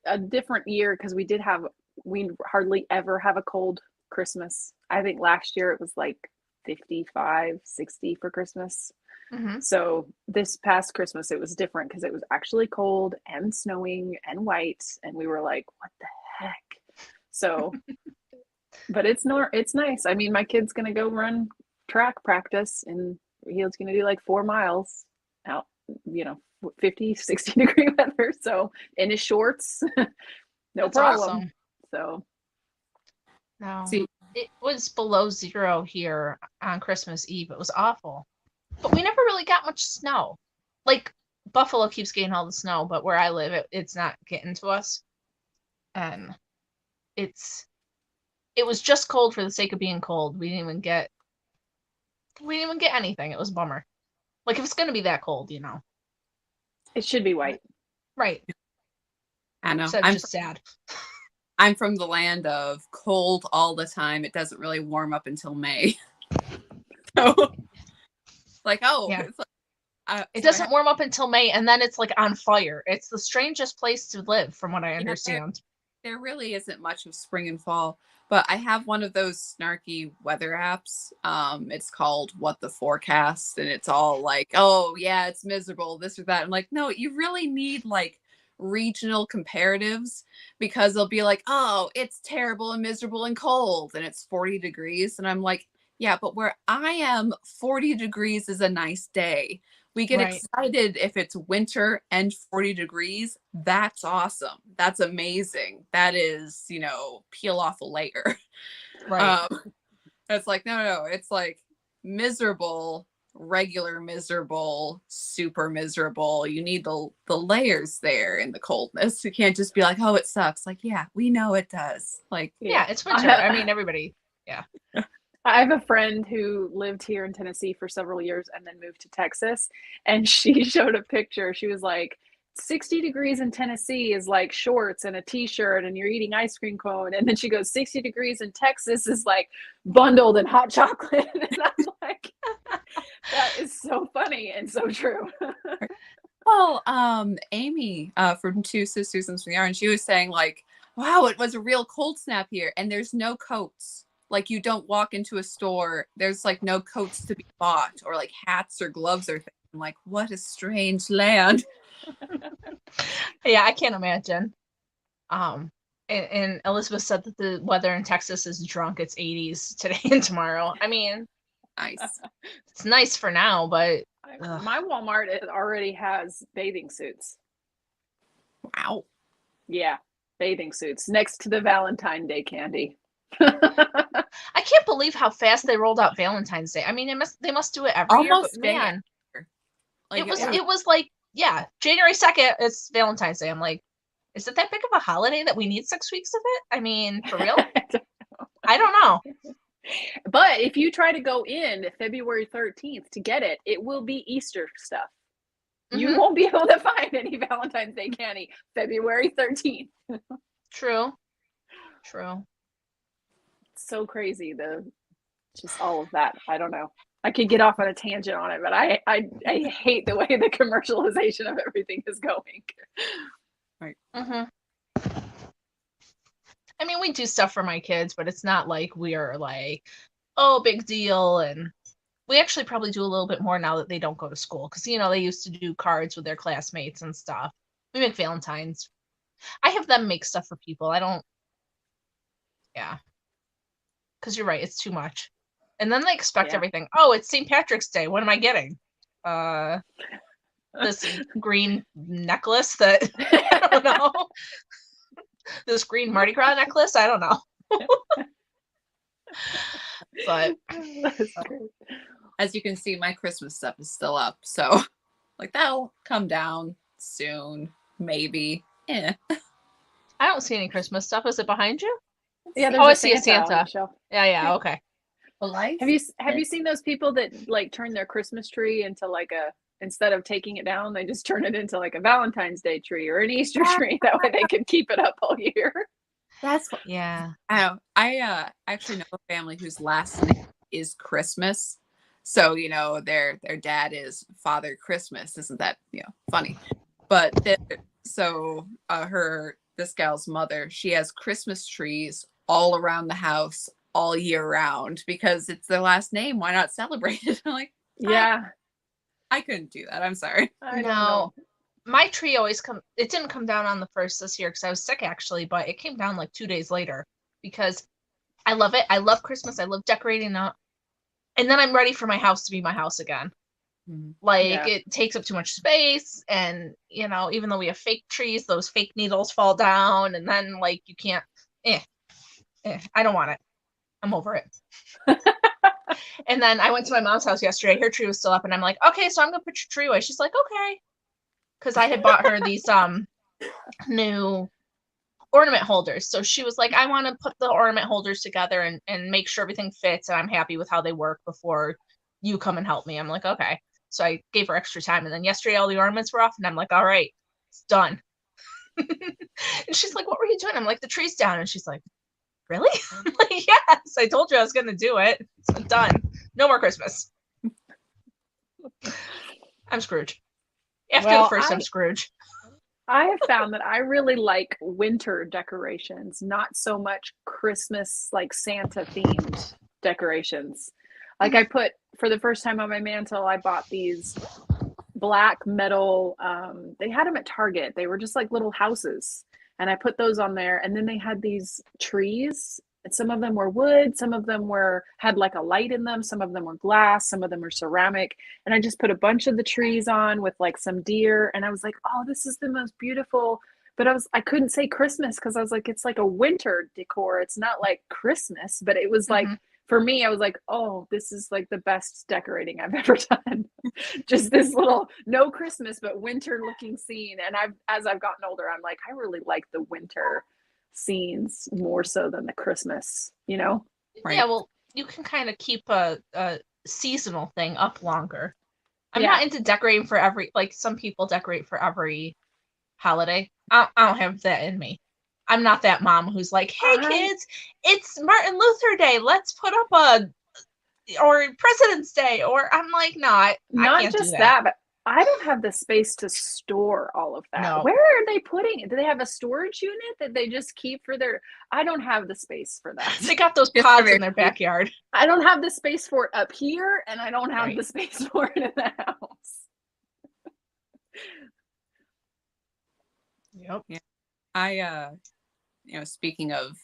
a different year because we hardly ever have a cold Christmas. I think last year it was like 55, 60 for Christmas. Mm-hmm. So this past Christmas, it was different because it was actually cold and snowing and white. And we were like, what the heck? So, but it's nice. I mean, my kid's going to go run track practice and he's going to do like 4 miles out, 50, 60-degree weather. So in his shorts, no That's problem. awesome. So, No, See, it was below 0 here on Christmas Eve. It was awful. But we never really got much snow. Like, Buffalo keeps getting all the snow, but where I live, it's not getting to us. And it was just cold for the sake of being cold. We didn't even get anything. It was a bummer. Like, if it's gonna be that cold, it should be white. Right. I know. So it's just sad. I'm from the land of cold all the time. It doesn't really warm up until May. So, like, Yeah. it's like, It doesn't warm up until May, and then it's like on fire. It's the strangest place to live, from what I understand. There really isn't much of spring and fall, but I have one of those snarky weather apps. It's called What the Forecast, and it's all like, oh yeah, it's miserable, this or that. I'm like, no, you really need like regional comparatives, because they'll be like, oh, it's terrible and miserable and cold, and it's 40 degrees. And I'm like, yeah, but where I am, 40 degrees is a nice day. We get Right. excited if it's winter and 40 degrees. That's awesome. That's amazing. That is, peel off a layer. Right. It's like, no. It's like miserable, regular miserable, super miserable. You need the layers there in the coldness. You can't just be like, oh, it sucks. Like, yeah, we know it does. Like, Yeah, it's winter. I mean, everybody. Yeah. I have a friend who lived here in Tennessee for several years and then moved to Texas. And she showed a picture. She was like, 60 degrees in Tennessee is like shorts and a t-shirt and you're eating ice cream cone. And then she goes, 60 degrees in Texas is like bundled in hot chocolate. And I'm like, that is so funny and so true. well, Amy from Two Sisters and Some Yarn, she was saying like, wow, it was a real cold snap here. And there's no coats. Like, you don't walk into a store, there's like no coats to be bought or like hats or gloves or things. I'm like, what a strange land. Yeah, I can't imagine. And Elizabeth said that the weather in Texas is drunk. It's 80s today and tomorrow. I mean, Nice. it's nice for now, but my Walmart already has bathing suits. Wow. Yeah, bathing suits next to the Valentine's Day candy. I can't believe how fast they rolled out Valentine's Day. I mean, they must do it every year, but man, Like, it was like, yeah, January 2nd, it's Valentine's Day. I'm like, is it that big of a holiday that we need 6 weeks of it? I mean, for real? I don't know. But if you try to go in February 13th to get it, it will be Easter stuff. You won't be able to find any Valentine's Day candy February 13th. True. So crazy, just all of that. I don't know. I could get off on a tangent on it, but I hate the way the commercialization of everything is going. Right. I mean, we do stuff for my kids, but it's not like we are like, oh, big deal. And we actually probably do a little bit more now that they don't go to school, because they used to do cards with their classmates and stuff. We make Valentine's. I have them make stuff for people. I don't. Yeah. Because you're right, it's too much. And then they expect everything. Oh, it's St. Patrick's Day. What am I getting? This green necklace that I don't know. This green Mardi Gras necklace. I don't know. But as you can see, my Christmas stuff is still up. So like, that'll come down soon, maybe. I don't see any Christmas stuff. Is it behind you? Yeah. I see a Santa. Yeah. Okay. Life. Have you seen those people that like turn their Christmas tree into like instead of taking it down, they just turn it into like a Valentine's Day tree or an Easter tree. That way they can keep it up all year. That's what, yeah. I actually know a family whose last name is Christmas. So, their dad is Father Christmas. Isn't that, funny? But this gal's mother, she has Christmas trees all around the house all year round because it's their last name. Why not celebrate it? I'm like, Yeah. I couldn't do that. I'm sorry. I don't No. know. My tree always it didn't come down on the 1st this year because I was sick actually, but it came down like 2 days later because I love it. I love Christmas. I love decorating up. And then I'm ready for my house to be my house again. Like, it takes up too much space, and, you know, even though we have fake trees, those fake needles fall down, and then, like, you can't, I don't want it. I'm over it. And then I went to my mom's house yesterday. Her tree was still up, and I'm like, okay, so I'm going to put your tree away. She's like, okay. Because I had bought her these new ornament holders. So she was like, I want to put the ornament holders together and make sure everything fits, and I'm happy with how they work before you come and help me. I'm like, okay. So I gave her extra time. And then yesterday, all the ornaments were off, and I'm like, all right, it's done. And she's like, what were you doing? I'm like, the tree's down. And she's like, really? I'm like, yes, I told you I was going to do it. It's done. No more Christmas. I'm Scrooge. After the first, I'm Scrooge. I have found that I really like winter decorations, not so much Christmas, like Santa themed decorations. Like I put, for the first time on my mantle, I bought these black metal, they had them at Target. They were just like little houses. And I put those on there. And then they had these trees. And some of them were wood. Some of them had like a light in them. Some of them were glass. Some of them were ceramic. And I just put a bunch of the trees on with like some deer. And I was like, oh, this is the most beautiful. But I couldn't say Christmas because I was like, it's like a winter decor. It's not like Christmas. But it was like, for me, I was like, oh, this is like the best decorating I've ever done. Just this little, no Christmas, but winter looking scene. And as I've gotten older, I'm like, I really like the winter scenes more so than the Christmas, you know? Right. Yeah, well, you can kind of keep a seasonal thing up longer. I'm not into decorating for like some people decorate for every holiday. I don't have that in me. I'm not that mom who's like, hey kids, it's Martin Luther Day. Let's put up or President's Day. Or I'm like, no, I can't do that. But I don't have the space to store all of that. No. Where are they putting it? Do they have a storage unit that they just keep for I don't have the space for that. They got those pods in their backyard. I don't have the space for it up here, and I don't have the space for it in the house. Yep. Yeah. I speaking of,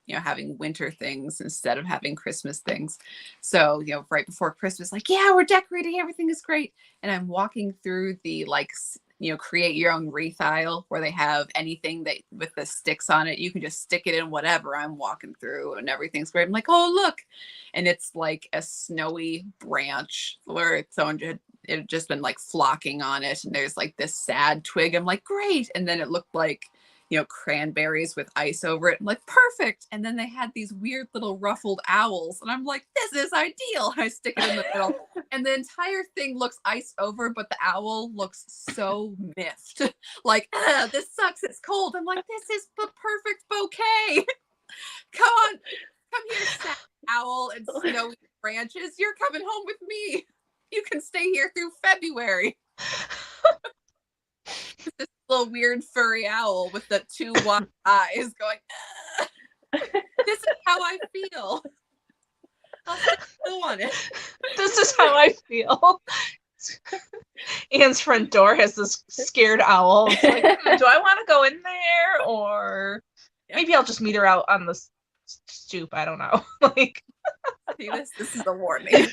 having winter things instead of having Christmas things. So, right before Christmas, like, yeah, we're decorating, everything is great. And I'm walking through the, create your own wreath aisle where they have anything that with the sticks on it, you can just stick it in whatever I'm walking through and everything's great. I'm like, oh, look. And it's like a snowy branch where someone it had just been like flocking on it. And there's like this sad twig. I'm like, great. And then it looked like, cranberries with ice over it. I'm like, perfect. And then they had these weird little ruffled owls. And I'm like, this is ideal. I stick it in the middle. And the entire thing looks ice over, but the owl looks so miffed. Like, this sucks. It's cold. I'm like, this is the perfect bouquet. Come here, sad owl and snowy branches. You're coming home with me. You can stay here through February. This little weird furry owl with the two wide eyes going, this is how I feel. I'll still on it. This is how I feel. Anne's front door has this scared owl. It's like, do I want to go in there? Or maybe I'll just meet her out on the stoop. I don't know. See, this is a warning.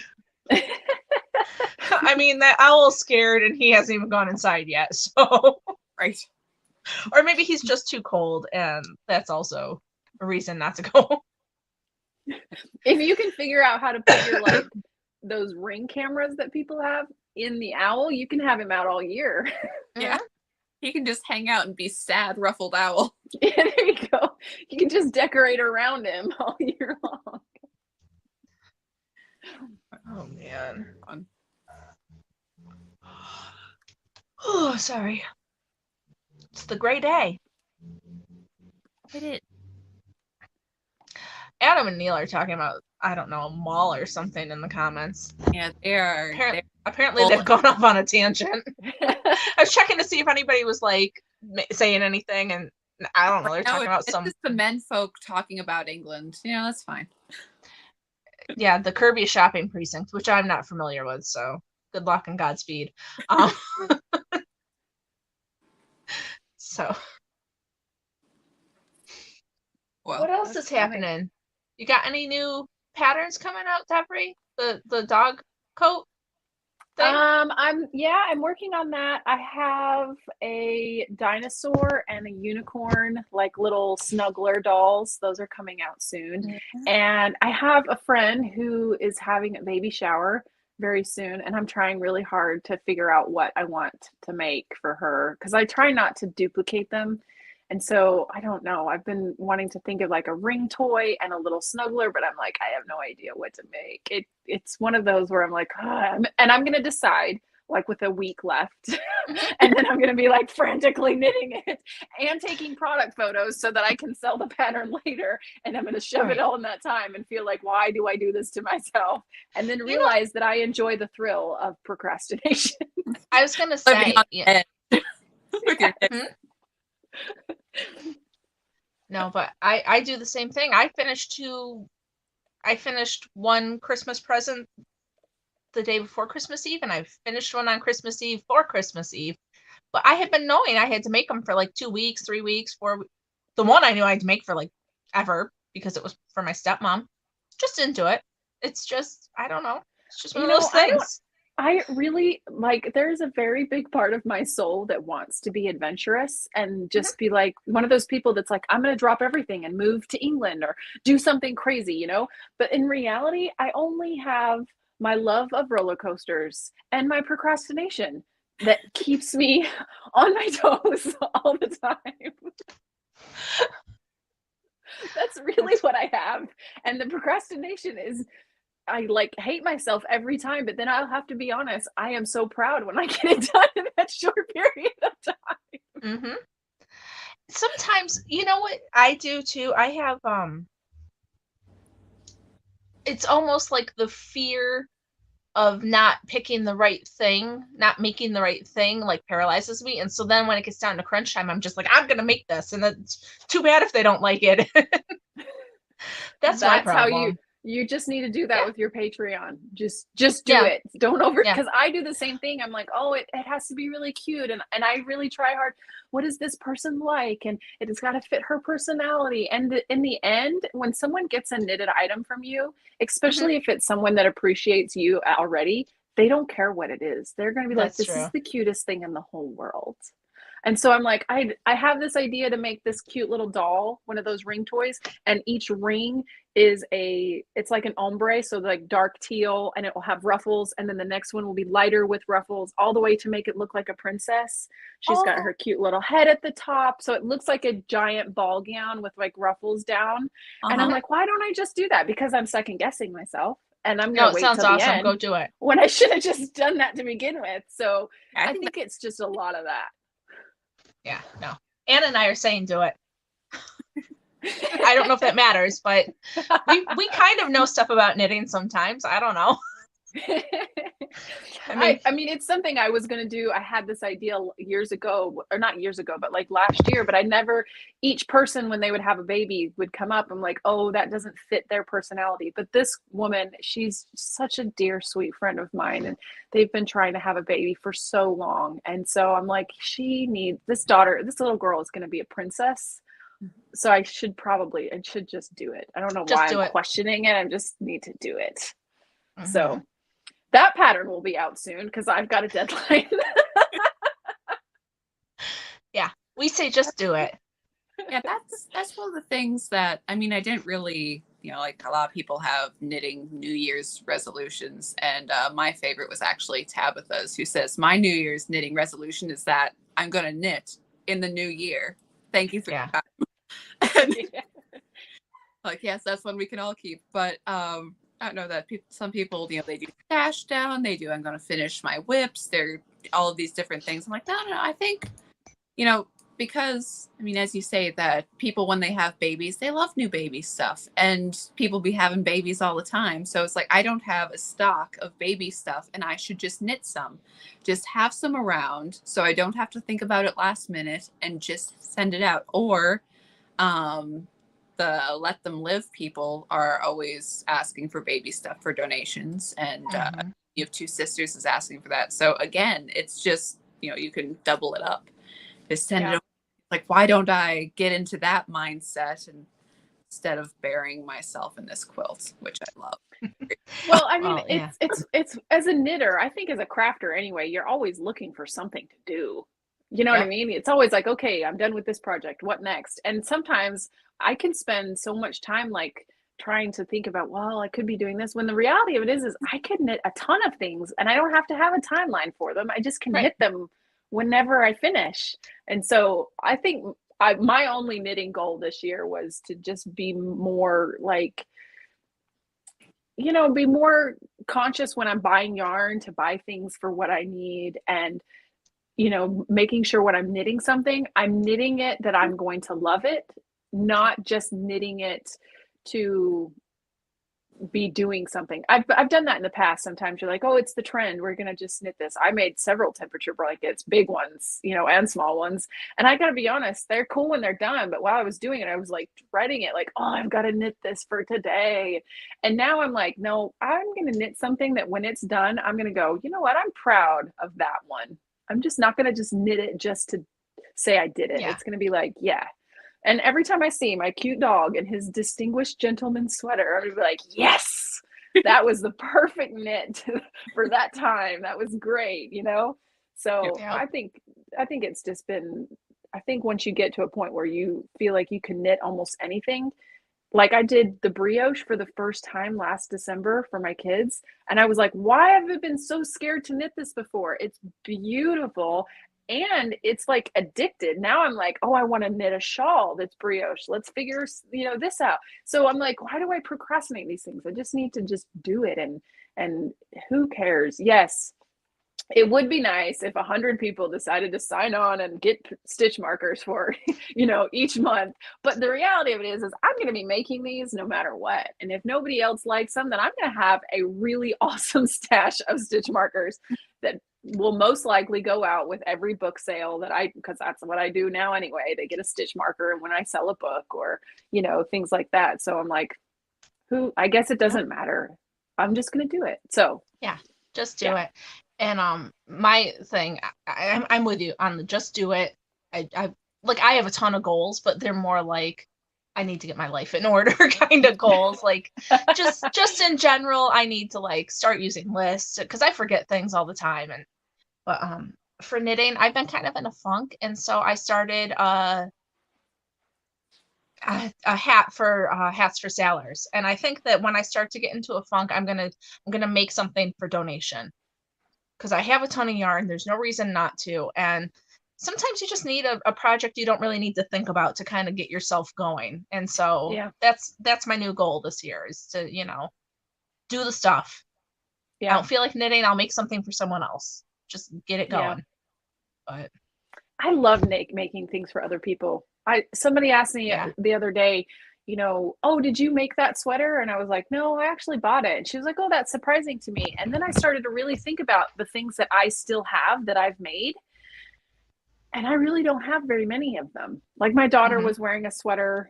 I mean, that owl's scared and he hasn't even gone inside yet, so. Right. Or maybe he's just too cold and that's also a reason not to go. If you can figure out how to put your, those Ring cameras that people have in the owl, you can have him out all year. Yeah. He can just hang out and be sad, ruffled owl. Yeah, there you go. You can just decorate around him all year long. Oh, man. Oh, sorry. It's the gray day. It is. Adam and Neil are talking about, I don't know, a mall or something in the comments. Yeah, they are. Apparently they've gone off on a tangent. I was checking to see if anybody was saying anything, and I don't know. They're talking about it's just the men folk talking about England. That's fine. Yeah, the Kirby shopping precinct, which I'm not familiar with, so good luck and Godspeed. Um, so Well, what else That's is funny. happening? You got any new patterns coming out, Devrie? The dog coat thing? I'm working on that. I have a dinosaur and a unicorn, like little snuggler dolls. Those are coming out soon. Mhm. And I have a friend who is having a baby shower very soon, and I'm trying really hard to figure out what I want to make for her because I try not to duplicate them. And so I don't know. I've been wanting to think of like a ring toy and a little snuggler, but I'm like, I have no idea what to make. It's one of those where I'm like, and I'm gonna decide like with a week left, and then I'm gonna be like frantically knitting it and taking product photos so that I can sell the pattern later. And I'm gonna shove it Right. all in that time and feel like, why do I do this to myself? And then You know, realize that I enjoy the thrill of procrastination. I was gonna Living say, on yeah. the edge with your Hmm? No, but I do the same thing. I finished one Christmas present the day before Christmas Eve, and I finished one on Christmas Eve for Christmas Eve. But I had been knowing I had to make them for like 2 weeks, 3 weeks, 4 weeks. The one I knew I had to make for like ever because it was for my stepmom. Just didn't do it. It's just, I don't know. It's just one You of those know, things. I really like there's a very big part of my soul that wants to be adventurous and Mhm. just be like one of those people that's like, I'm going to drop everything and move to England or do something crazy, you know? But in reality, I only have my love of roller coasters and my procrastination that keeps me on my toes all the time. That's really That's what I have. And the procrastination is I like hate myself every time, but then I'll have to be honest. I am so proud when I get it done in that short period of time. hmm Sometimes, you know what I do too? I have it's almost like the fear of not picking the right thing, not making the right thing, like paralyzes me. And so then when it gets down to crunch time, I'm just like, I'm gonna make this, and it's too bad if they don't like it. That's my That's how you problem. you just need to do that Yeah, with your Patreon. Just do yeah, it. Don't over yeah. because I do the same thing. I'm like, oh, it has to be really cute. And I really try hard. What is this person like? And it has got to fit her personality. And in the end, when someone gets a knitted item from you, hmm especially if it's someone that appreciates you already, they don't care what it is. They're gonna be like, That's this is true. the cutest thing in the whole world. And so I'm like, I have this idea to make this cute little doll, one of those ring toys, and each ring is it's like an ombre, so like dark teal, and it will have ruffles, and then the next one will be lighter with ruffles, all the way to make it look like a princess. She's got Oh, her cute little head at the top, so it looks like a giant ball gown with like ruffles down. And I'm Uh-huh. mhm. like, why don't I just do that? Because I'm second guessing myself, and I'm No, gonna it wait sounds till the awesome. end Go do it. when I should have just done that to begin with. So I I think think it's just a lot of that. Yeah, no. Anna and I are saying do it. I don't know if that matters, but we kind of know stuff about knitting sometimes. I don't know. I mean, I mean, it's something I was going to do. I had this idea years ago, or not years ago, but like last year. But I never, each person, when they would have a baby, would come up. I'm like, oh, that doesn't fit their personality. But this woman, she's such a dear, sweet friend of mine. And they've been trying to have a baby for so long. And so I'm like, she needs this daughter, this little girl is going to be a princess. So I should just do it. I don't know just why I'm do it. questioning it. I just need to do it. hmm So that pattern will be out soon because I've got a deadline. Yeah, we say just do it. yeah, that's one of the things that I mean, I didn't really, like a lot of people have knitting New Year's resolutions, and my favorite was actually Tabitha's, who says, "My New Year's knitting resolution is that I'm going to knit in the new year. Thank you for Yeah. your time." And, like, yes, that's one we can all keep. But I don't know that some people, they do dash down, they do I'm going to finish my whips. They're all of these different things. I'm like, no, no, no. I think you know, because I mean, as you say, that people when they have babies, they love new baby stuff, and people be having babies all the time. So it's like I don't have a stock of baby stuff, and I should just knit some, just have some around, so I don't have to think about it last minute, and just send it out. Or, um, the Let Them Live people are always asking for baby stuff for donations, and you have two sisters is asking for that. So again, it's just, you can double it up. Just send it over. Like, why don't I get into that mindset and instead of burying myself in this quilt, which I love. Well, I mean, it's as a knitter, I think as a crafter anyway, you're always looking for something to do. You know what I mean? It's always like, okay, I'm done with this project. What next? And sometimes I can spend so much time like trying to think about, well, I could be doing this, when the reality of it is I could knit a ton of things and I don't have to have a timeline for them. I just can knit them whenever I finish. And so I think my only knitting goal this year was to just be more like, be more conscious when I'm buying yarn to buy things for what I need, and making sure when I'm knitting something, I'm knitting it that I'm going to love it, not just knitting it to be doing something. I've done that in the past. Sometimes you're like, oh, it's the trend, we're gonna just knit this. I made several temperature blankets, big ones, and small ones. And I gotta be honest, they're cool when they're done. But while I was doing it, I was like dreading it, like, oh, I've got to knit this for today. And now I'm like, no, I'm gonna knit something that when it's done, I'm gonna go, you know what? I'm proud of that one. I'm just not gonna just knit it just to say I did it. It's gonna be like, yeah. And every time I see my cute dog in his distinguished gentleman sweater, I'm gonna be like, yes, that was the perfect knit for that time. That was great, So I think it's just been, I think once you get to a point where you feel like you can knit almost anything, like I did the brioche for the first time last December for my kids. And I was like, why have I been so scared to knit this before? It's beautiful. And it's like addicted. Now I'm like, oh, I want to knit a shawl that's brioche. Let's figure, this out. So I'm like, why do I procrastinate these things? I just need to just do it. And who cares? Yes, it would be nice if 100 people decided to sign on and get stitch markers for, each month. But the reality of it is I'm going to be making these no matter what. And if nobody else likes them, then I'm going to have a really awesome stash of stitch markers that will most likely go out with every book sale because that's what I do now anyway. They get a stitch marker when I sell a book or, things like that. So I'm like, I guess it doesn't matter. I'm just going to do it. So yeah, just do it. And my thing, I'm with you on the just do it. I have a ton of goals, but they're more like I need to get my life in order kind of goals. Like just in general, I need to like start using lists because I forget things all the time. But for knitting, I've been kind of in a funk, and so I started a hat for hats for sailors. And I think that when I start to get into a funk, I'm gonna make something for donation. Because I have a ton of yarn. There's no reason not to. And sometimes you just need a project you don't really need to think about to kind of get yourself going. And so that's my new goal this year is to, do the stuff. I don't feel like knitting. I'll make something for someone else. Just get it going. But I love making things for other people. Somebody asked me the other day, oh, did you make that sweater? And I was like, no, I actually bought it. And she was like, oh, that's surprising to me. And then I started to really think about the things that I still have that I've made. And I really don't have very many of them. Like my daughter was wearing a sweater.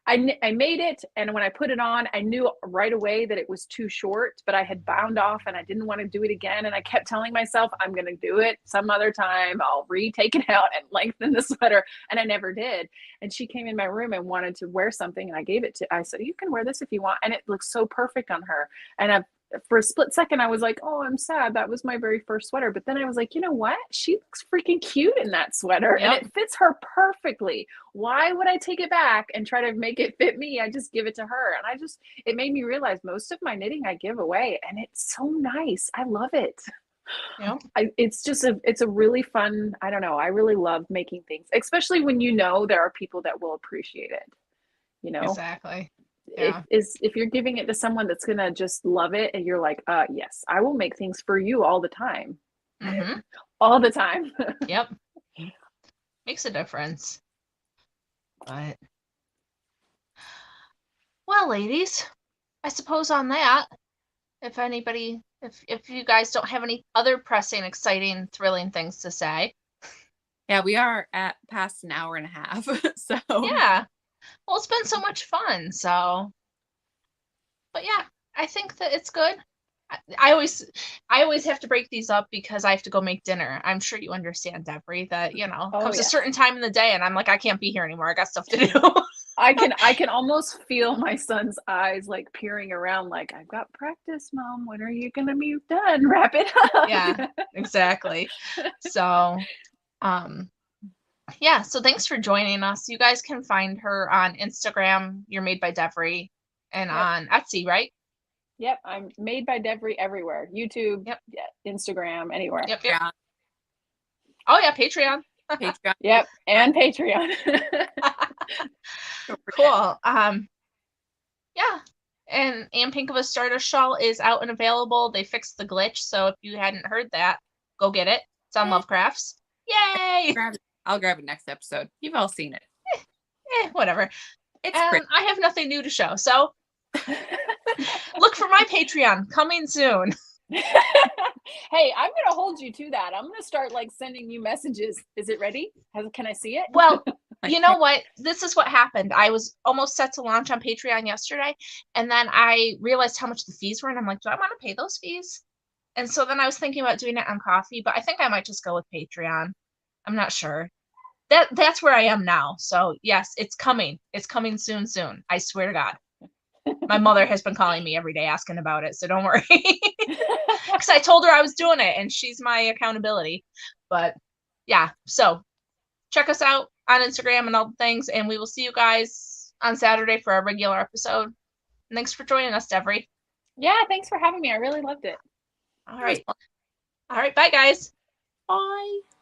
I made it, and when I put it on, I knew right away that it was too short, but I had bound off and I didn't want to do it again. And I kept telling myself, I'm going to do it some other time. I'll retake it out and lengthen the sweater. And I never did. And she came in my room and wanted to wear something, and I said, you can wear this if you want. And it looks so perfect on her. And for a split second, I was like, oh, I'm sad. That was my very first sweater. But then I was like, you know what? She looks freaking cute in that sweater and it fits her perfectly. Why would I take it back and try to make it fit me? I just give it to her. And it made me realize most of my knitting I give away, and it's so nice. I love it. Yeah. It's a really fun, I don't know. I really love making things, especially when there are people that will appreciate it, Exactly. If you're giving it to someone that's gonna just love it, and you're like, yes, I will make things for you all the time. All the time. Yep. Makes a difference. But well, ladies, I suppose on that, if you guys don't have any other pressing, exciting, thrilling things to say. Yeah, we are at past an hour and a half. So yeah. Well, it's been so much fun. So, but yeah, I think that it's good. I always have to break these up because I have to go make dinner. I'm sure you understand, Devrie, that Oh comes a yeah. certain time in the day, and I'm like, I can't be here anymore. I got stuff to do. I can almost feel my son's eyes like peering around like, I've got practice, Mom. When are you gonna be done? Wrap it Yeah, up. exactly. So, yeah. So thanks for joining us. You guys can find her on Instagram. You're made by Devrie, and Yep. on Etsy, right? Yep. I'm made by Devrie everywhere. YouTube, Yep. yeah, Instagram, anywhere. Yep. Yep. Yeah, Oh yeah, Patreon. Patreon. Yep. And Patreon. Don't forget. Cool. Yeah. And Pink of a Stardust shawl is out and available. They fixed the glitch, so if you hadn't heard that, go get it. It's on Lovecrafts. Yay! I'll grab it next episode. You've all seen it. Whatever. It's And pretty. I have nothing new to show, so look for my Patreon coming soon. Hey, I'm gonna hold you to that. I'm gonna start like sending you messages. Is it ready? Can I see it? Well, Like, you know what? This is what happened. I was almost set to launch on Patreon yesterday, and then I realized how much the fees were, and I'm like, do I want to pay those fees? And so then I was thinking about doing it on Coffee, but I think I might just go with Patreon. I'm not sure. That's where I am now. So yes, it's coming. It's coming soon, soon. I swear to God. My mother has been calling me every day asking about it, so don't worry. Because I told her I was doing it, and she's my accountability. But yeah, so check us out on Instagram and all the things, and we will see you guys on Saturday for our regular episode. And thanks for joining us, Devrie. Yeah, thanks for having me. I really loved it. All right. All right, bye guys. Bye.